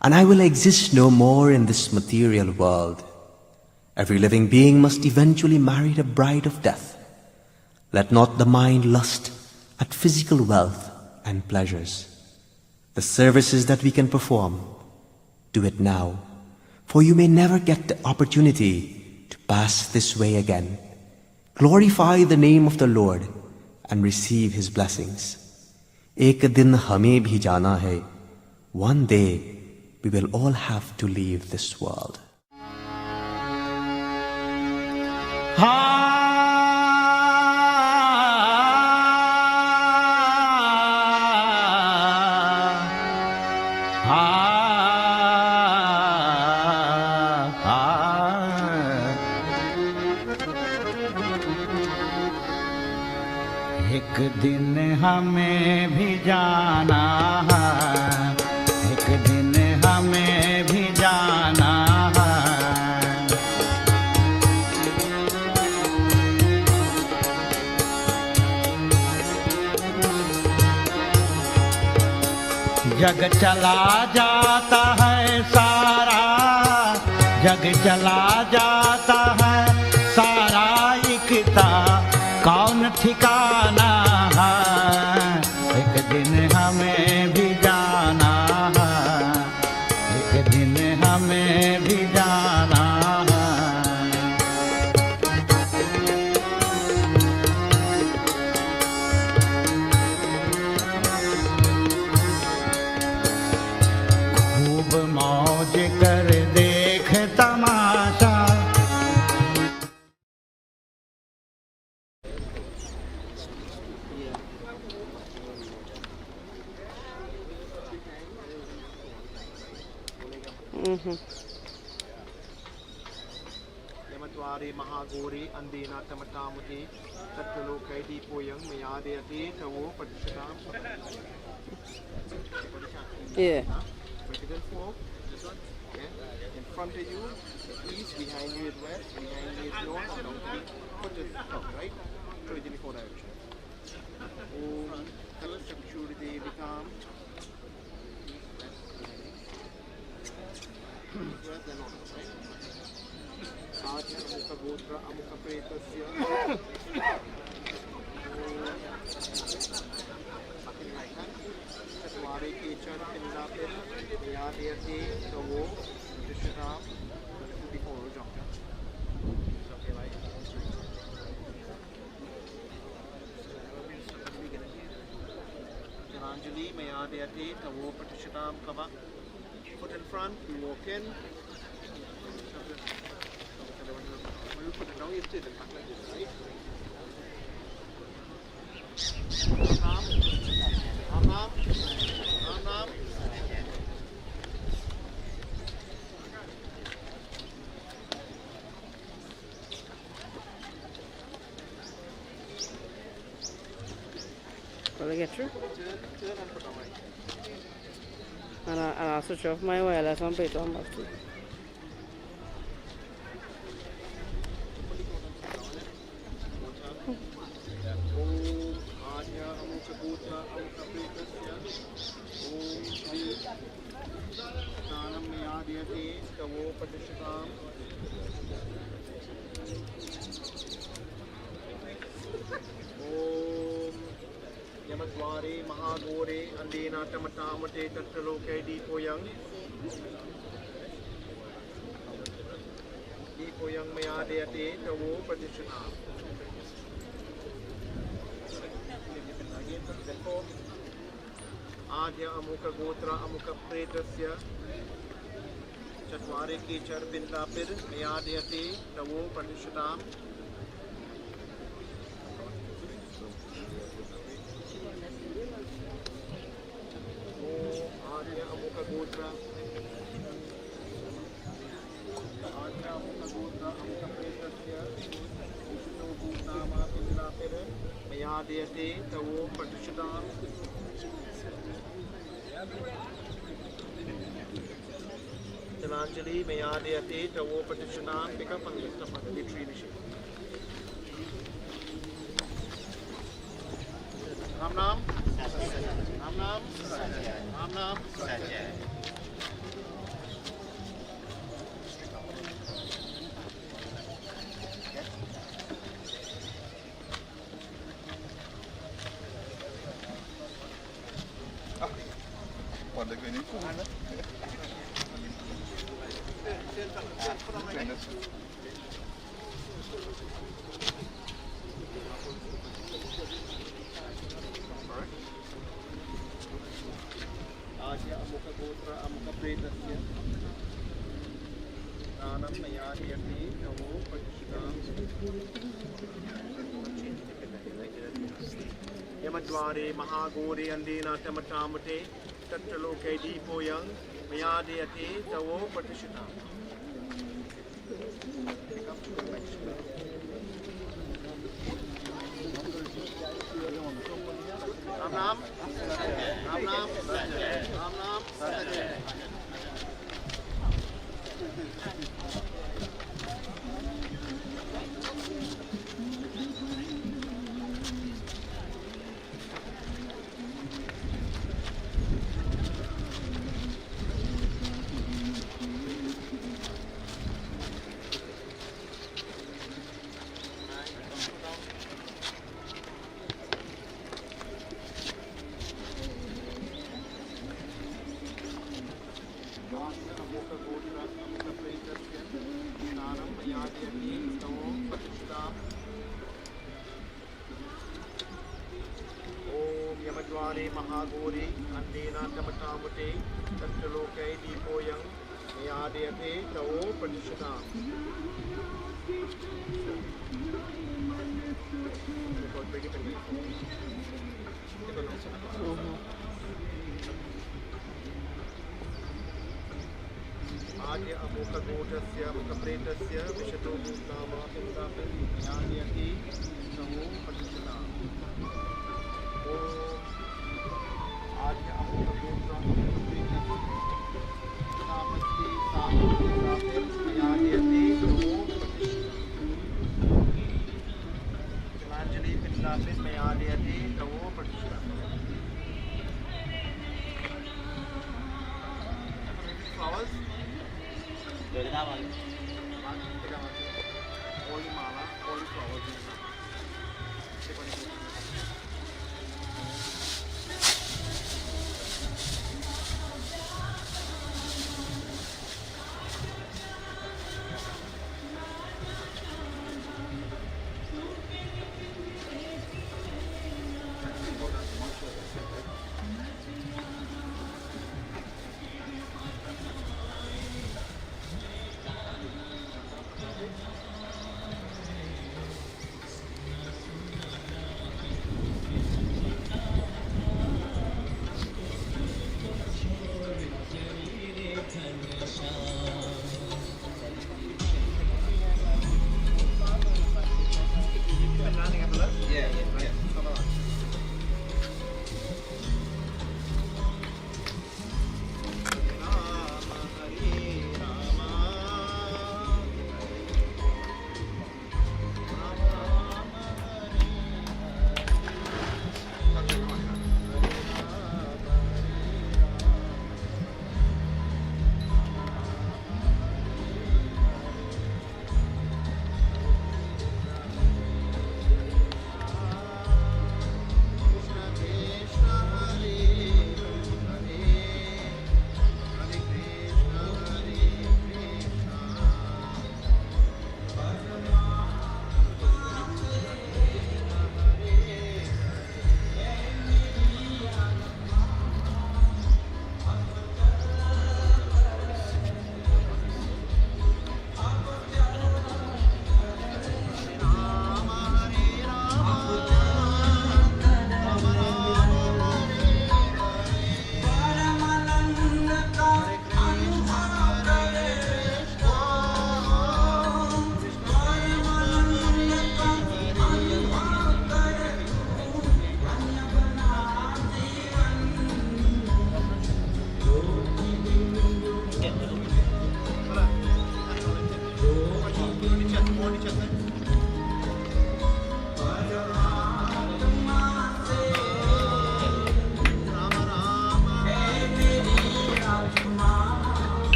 and I will exist no more in this material world. Every living being must eventually marry the bride of death. Let not the mind lust at physical wealth and pleasures. The services that we can perform, do it now, for you may never get the opportunity to pass this way again. Glorify the name of the Lord and receive His blessings. एक दिन हमें भी जाना है. One day we will all have to leave this world. एक दिन हमें भी जाना है, एक दिन हमें भी जाना है। जग चला जाता है सारा, जग चला जाता है सारा, इकता कौन ठिकाना है। एक दिन हमें भी जाना है, एक दिन हमें भी जाना है। Yamadwari Mahagori Andina Tamatamuti Tatalokai Dipoyang Mayadati Tawo Padisham. Yeah. Vertical fork. This one. Okay. In front of you, east, behind you is west, behind you is north, foot is top, right? So it's in the four direction. Om Tatashakshuriti Vikam. West and north, right? Aja Amuka Gotra Amuka Pretasya. Fucking right hand. Tatwari Kechan Pindapil. Yadiyati Tawo Vishram. Before we jump. Okay, right? Jalanjali Mayadiyati Tawo Patishatam Kava. Foot in front, you walk in. When you put it down, you sit and back like this, right? Ram. Will I get through? Turn and put on right. And I'll switch off my wireless and put it on back too. Om Anya Amuka Gotra Amuka Pretasya. Om Shri Nanam Mayadiyati Tawo Patishatam. Om Yamadwari Mahagore Andina Tamatamate Tattaloke Dipoyang. Dipoyang Mayadiyati Tawo Patishatam. Therefore, Adya Amuka Gotra Amuka Pretasya Chatware Kechar Pindapir Mayadiyati Tawo Patishatam. Adya Amuka Gotra Amuka Pretasya Vishnu Bhutama Pindapir Mayadiyati Tawo Patishatam. Jalanjali Mayadiyati Tawo Patishatam. Pick up and lift up under the tree initiative. Ram Nam. Quando é que vem com né? Adya Amuka Gotra Amuka Pretasya Nanam Mayadiyati Tawo Patishatam. Yamadware Mahagore Andina Tamatamate Tattaloke Dipoyang Mayadiyati Tawo Patishatam. Ram Nam. Yamadware Mahagori Andina Tamatamate Tattaloke Dipoyang Mayadiyate Tawo Patishatam. आद्य अमुकगोत्रस्य मुखप्रेतस्य विशतो भूतनामा पिन्दापि ज्ञानयति समो प्रतिष्ठता ॐ आद्य अमुकगोत्र मुखप्रेतस्य तापस्ति ज्ञानयति समो प्रतिष्ठता जलांजलि पिंडापि ज्ञानयति समो प्रतिष्ठता flowers. Holy mala, holy flowers.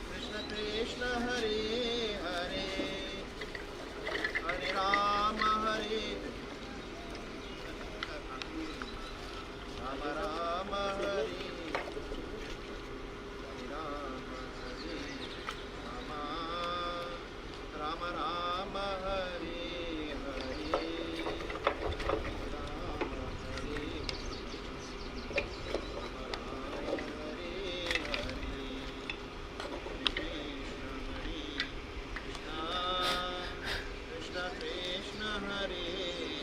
Krishna Krishna Hare Hare Rama Hare Hare Krishna Krishna Hare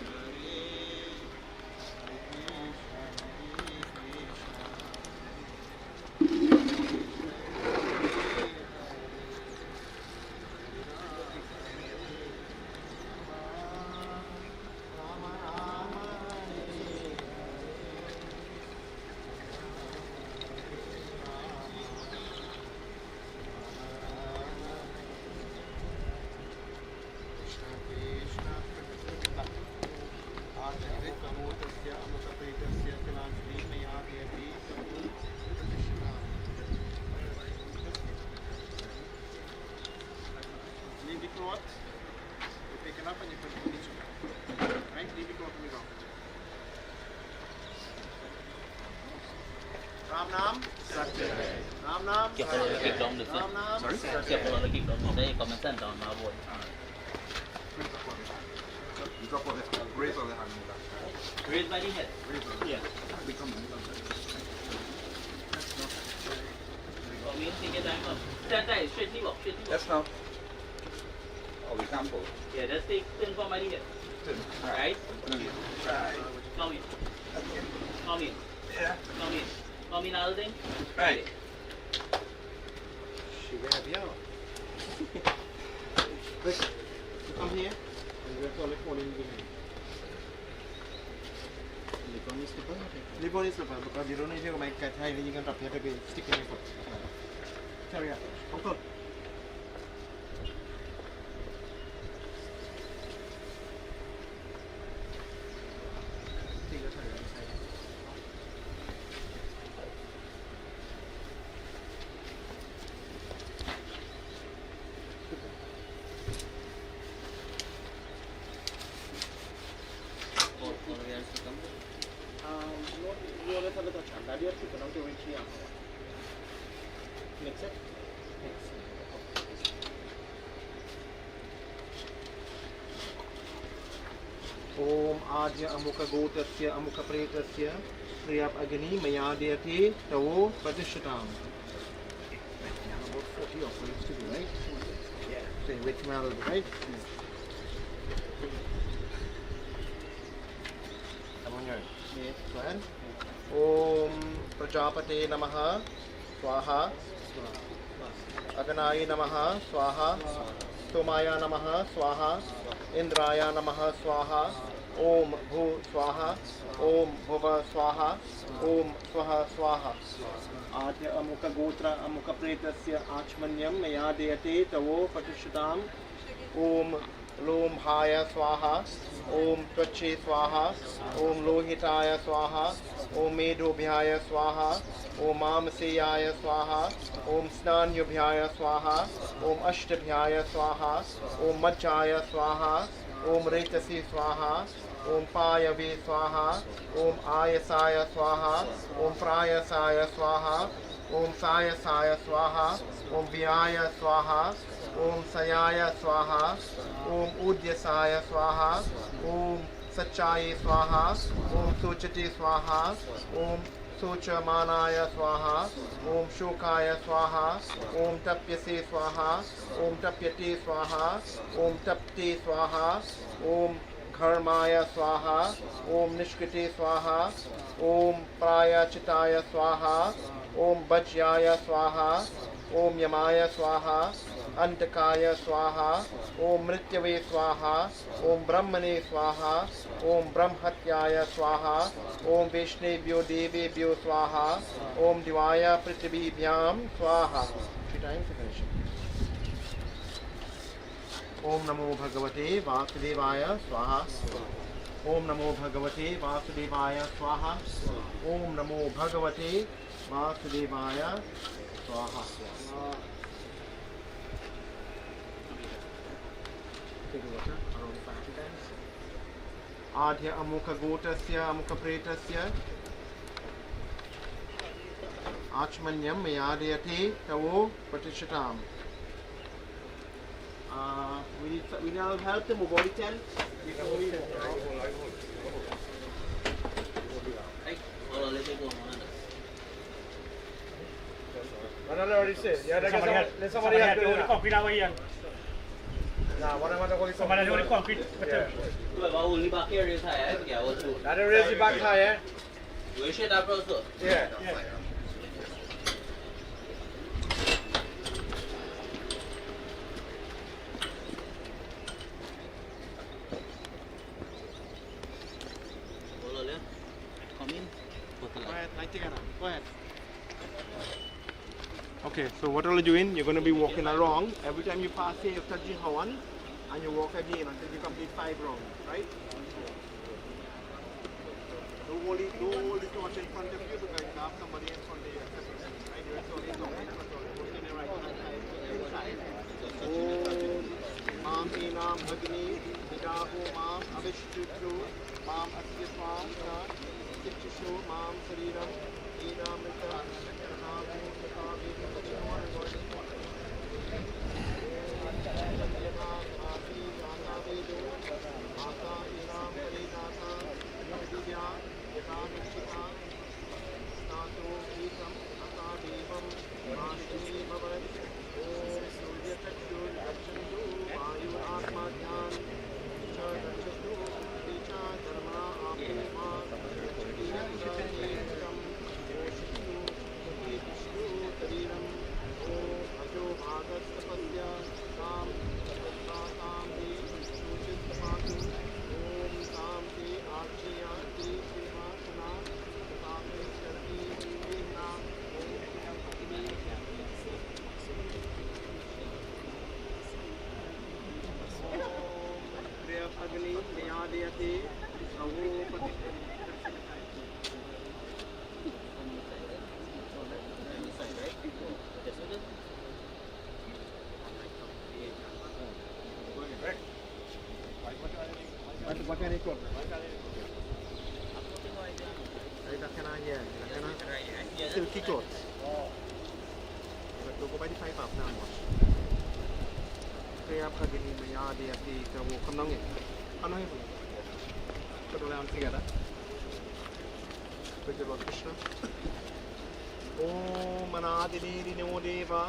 Hare Leave the cloth, you pick it up and you put it in each one. Right? Leave the cloth on the ground. Ram Nam. Ram Nam. Kia follow the kick down the Ram Nam. Sorry? Kia follow the kick down the Commencement down my boy. You drop on the raise on the hand. Raise by the head. Yeah. Oh, we take your time up. Stand tight, straightly walk, straightly walk. Yes, now. Oh, we can't pull. Yeah, just take turn from by the head. Right? Right. Come in. Come in. Yeah. Come in. Come in, all thing. Right. She will have you. Rick, you come here and we're going to fall in behind. Leave on his slipper. Leave on his slipper because you don't need to make cat high and you can drop here to be stick in your foot. Carry on. Uncle. Next it. Om Adya Amuka Gotasya Amuka Pretasya Priyap Agni Mayadhyate Tavo Pratishatam. About 40 or 40 to do, right? Yeah. Say which man will be right? Come on, guys. Yes, go ahead. Om Prajapate Namaha Swaha Aganayi Namaha Swaha Somaya Namaha Swaha Indraya Namaha Swaha Om Bhu Swaha Om Bhuva Swaha Om Swaha Swaha Adya Amuka Gotra Amuka Pretasya Achmanyam Mayadhyate Tavo Patishatam Om Lom Haya Swaha Om Tvache Swaha Om Lohitaya Swaha Om Medobhyaya Swaha Om Amaseyaya Swaha Om Snanyubhyaya Swaha Om Ashtabhyaya Swaha Om Majjaya Swaha Om Retasi Swaha Om Payave Swaha Om Ayasaya Swaha Om Prayasaya Swaha Om Sayasaya Swaha Om Vyaya Swaha Om Sayaya Swaha Om Udyasaya Swaha Om Sachaye Swaha Om Suchati Swaha Om Suchamanaya Swaha Om Shokaya Swaha Om Tapyase Swaha Om Tapyate Swaha Om Tapte Swaha Om Karmaya Swaha Om Nishkate Swaha Om Prayachitaya Swaha Om Bajyaya Swaha Om Yamaya Swaha Antakaya Swaha Om Mrityave Swaha Om Brahmane Swaha Om Brahmatyaya Swaha Om Vaishnavyo Devebhyo Swaha Om Divaya Prithibhyam Swaha. 3 times to finish. Om Namo Bhagavate Vasudevaya Swaha. Om Namo Bhagavate Vasudevaya Swaha. Om Namo Bhagavate Vasudevaya Swaha. Take a water around 5 times. Adya Amukha Gotasya Amukha Pretasya Achmanyam Mayadhyate Tavo Pratishatam. We now help them body tent. We can only walk around. Right? Hold on, let me go. Another already said. Yeah, let somebody else do it. Concrete away here. Nah, what am I going to Somebody do the concrete. Whoever only back here is high, I forget what to do. That raise the back higher. You should have also. Yeah. Hold on, yeah. Come in. Put the Go light. ahead, light together. Go ahead. Okay, so what are you doing? You're going to be walking along. Every time you pass here, you touch the horn, and you walk again until you complete 5 rounds, right? Don't hold the torch in front of you because you have somebody in front of you. Right? You're only talking in front of you. Hold it in your right hand side. Inside. Mam Enam Agni Vidaho Mam Avishtutu Mam Asyaswam Kitchishu Mam Sariram Enam Mita Namu Takavi Mata Enam Parinata Yudhya Yadamishita Stato Vikam Ata Devam Mashini Bhavat Om Surya Chakshur Achantu Vayu Atma Dhyan Cha Rachatu Vicha Dharma Apima Yandra Ekam Oshitu Vishnu Tariram Om Ajo Bhagat Tapasya Sam Tam Di Suchit Tapatu Om Tam Di Archiya Di Seva Sana Tapate Sharti Vihna Om Agni Kriya Agni Niyadayate Avopati What can I cook? Silky clothes. But go by the 5 up now. Kriya Agni Niyadayate Avopati. Come down here. Come down here. Put around together. With the Lord Krishna. Om Anadini Rino Deva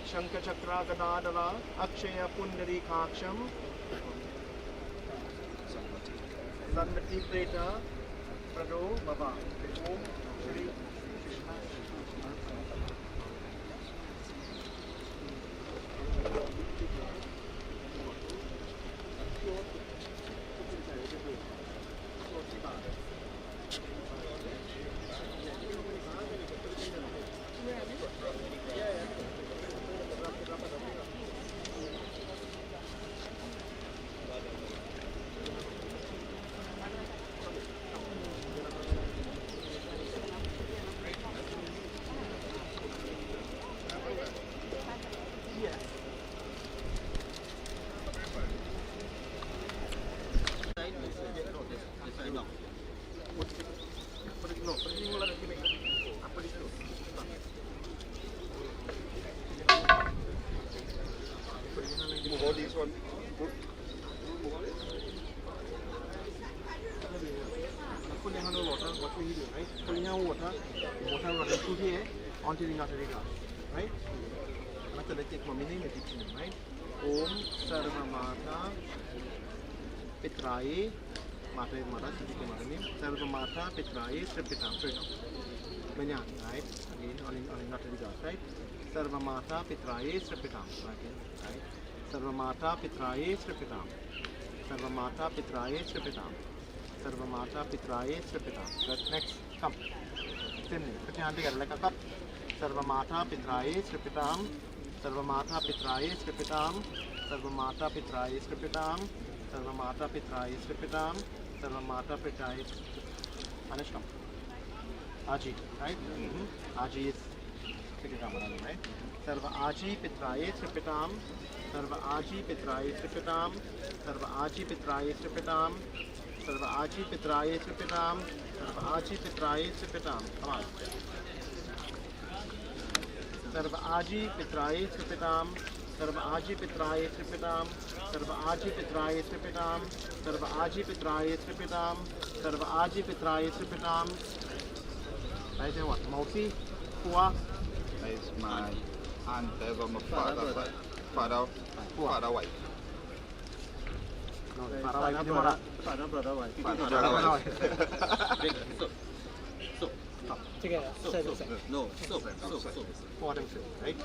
Shankha Chakra Gadadala Akshaya Pundari Kaksham Sanmatee Preta Prado Baba Om Shri Krishna running through here onto the notary glass, right? After they take one minute, right? Om Sarva Mata Pitraye Mata is Mata, Sarva Mata Pitraye Tripitam. Manyan, right? Again on the notary glass, right? Sarva Mata Pitraye Tripitam, right? Sarva Mata Pitraye Tripitam. Sarva Mata Pitraye Tripitam. Sarva Mata Pitraye Tripitam. Next, come. Put your hand together like a cup. Sarva Mata Pitraye Tripitam. Sarva Mata Pitraye Tripitam. Sarva Mata Pitraye Tripitam. Sarva Mata Pitraye Tripitam. Sarva Mata Pitraye Anish, come. Aji, right? Aji is right? Sarva Aji Pitraye Tripitam. Sarva Aji Pitraye Tripitam. Sarva Aji Pitraye Tripitam. Sarva Aji Pitraye Tripitam. Sarva Aji Pitraye Tripitam. Come on. Sarva Aji Pitraye Tripitam. सर्व आजी पित्राय त्रिपिताम सर्व आजी पित्राय त्रिपिताम सर्व आजी पित्राय त्रिपिताम सर्व आजी पित्राय त्रिपिताम I say what? Mausi, Pua? Is my aunt, my father wife. No, father wife. Father, brother, wife. Father wife. So. Together. No, so. For themselves, right?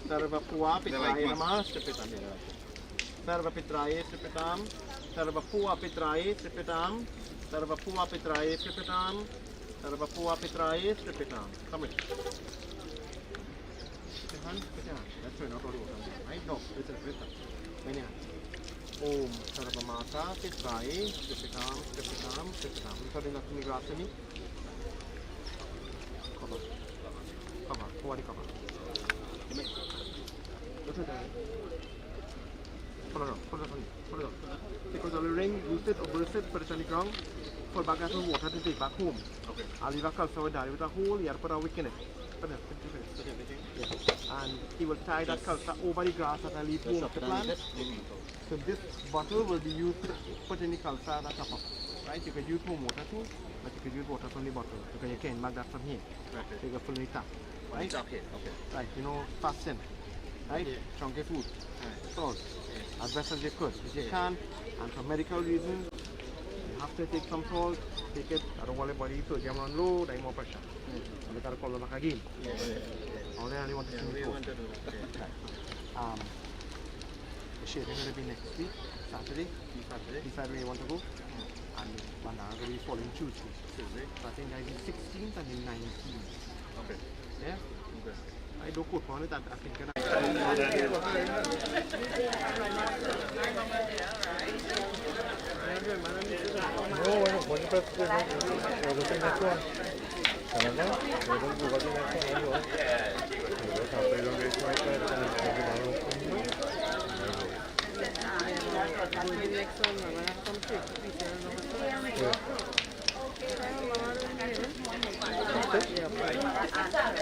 Sarva Pua Pitraye Namah Tripitam. Sarva Pitraye Tripitam. Sarva Pua Pitraye Tripitam. Sarva Pua Pitraye Tripitam. Sarva Pua Pitraye Tripitam. Come in. That's right, not all right? No, listen. Many hands. Om Sarva Mata Pitraye Tripitam. So then after me grasp me. Cover. What do you cover? Pull it up. Because the ring used it or burst it, put it on the ground, for back out of water to take back home. Okay. I'll leave a culture with that with a hole, you have to put a wick in it. And he will tie that culture over the grass that I leave home to plant. So this bottle will be used to put in the culture at the top of it. Right? You can use home water too, but you can use water from the bottle because you can't bag that from here. Right. So you can fill it up. Right? Okay. Right, fasting. Right? Chunky food. Salt. As best as you could. If you can, and for medical reasons, you have to take some salt, take it, I don't want the body to jam on low, then more pressure. And you gotta follow back again. Only I want to see you. The shaving will be next week, Saturday. This Saturday you want to go? And Bandana will be following Tuesday. So I think that is the 16th and the 19th. Okay. Yeah? Okay. I don't quote on it, I think that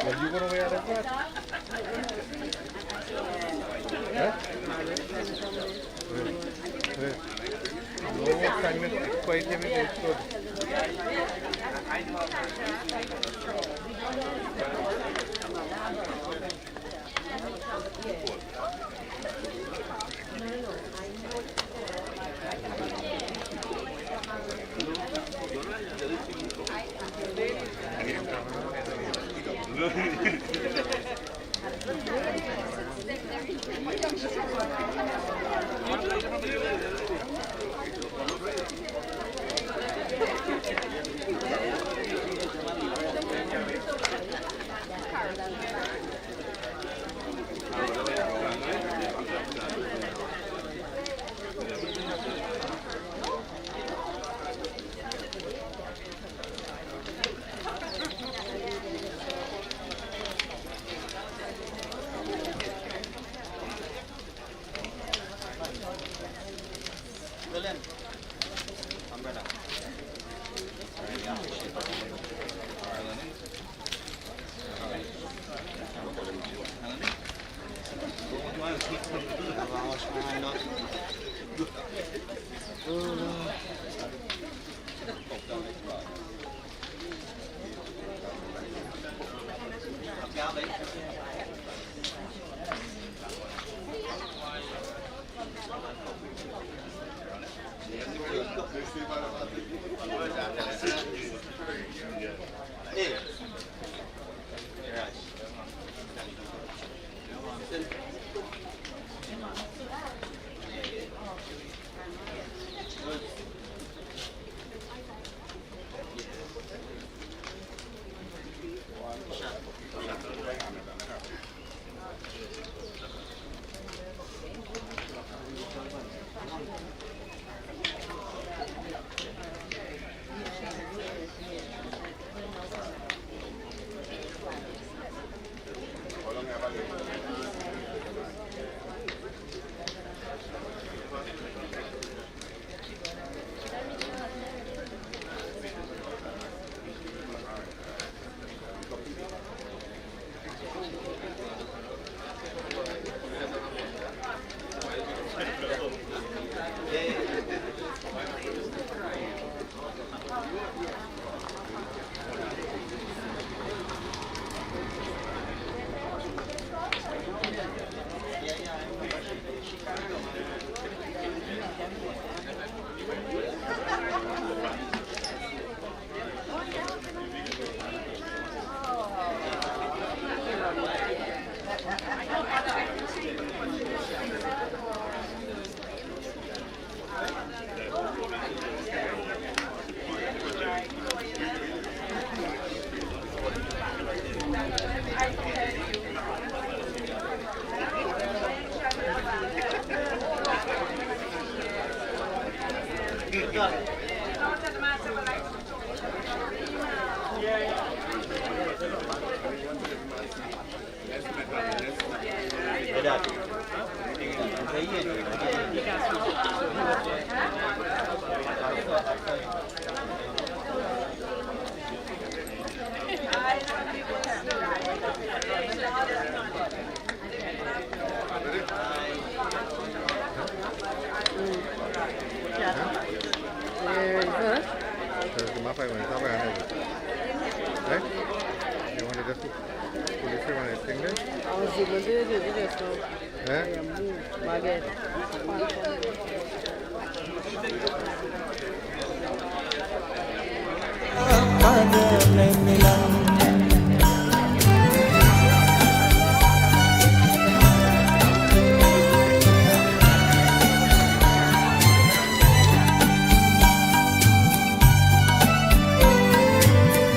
What you gonna wear that one? No, kindness, quite heavy, it's good.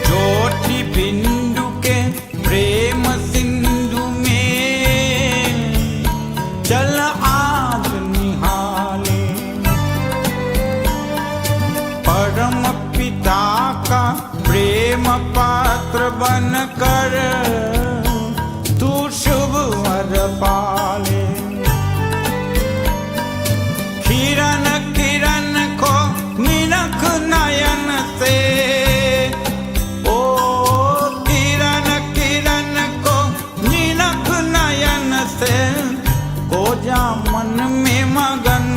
ज्योति बिंदु के प्रेम सिंधु में जल आज निहाले परम पिता का प्रेम पात्र बन कर तू शुभ वर पाले किरण किरण को निरख नयन से ओ किरण किरण को निरख नयन से हो जा मन में मगन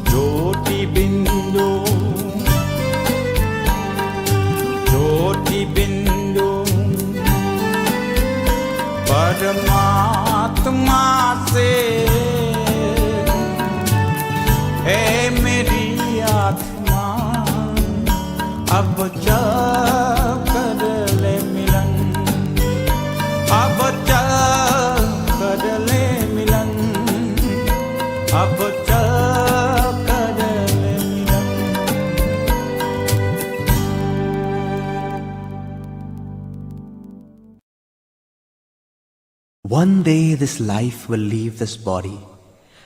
ज्योति बिंदु बिंदु परमात्मा से है मेरी आत्मा अब जा कर ले मिलन अब जा कर ले मिलन अब जा कर ले मिलन One day this life will leave this body,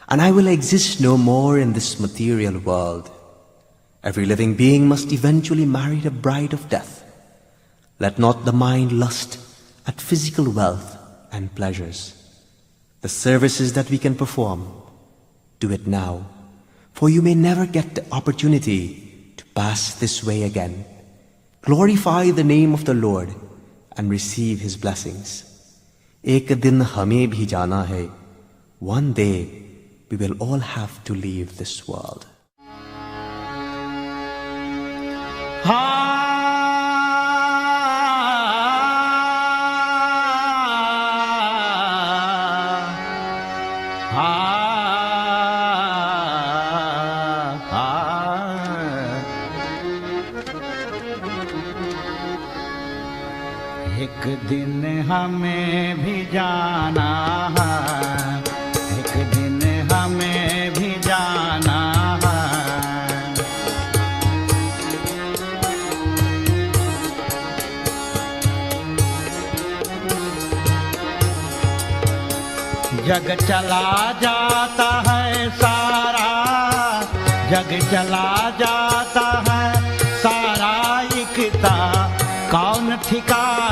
and I will exist no more in this material world. Every living being must eventually marry the bride of death. Let not the mind lust at physical wealth and pleasures. The services that we can perform, do it now, for you may never get the opportunity to pass this way again. Glorify the name of the Lord and receive His blessings. एक दिन हमें भी जाना है. One day we will all have to leave this world. एक दिन हमें भी जाना है, एक दिन हमें भी जाना है। जग चला जाता है सारा, जग चला जाता है सारा, इकता कौन ठिकाना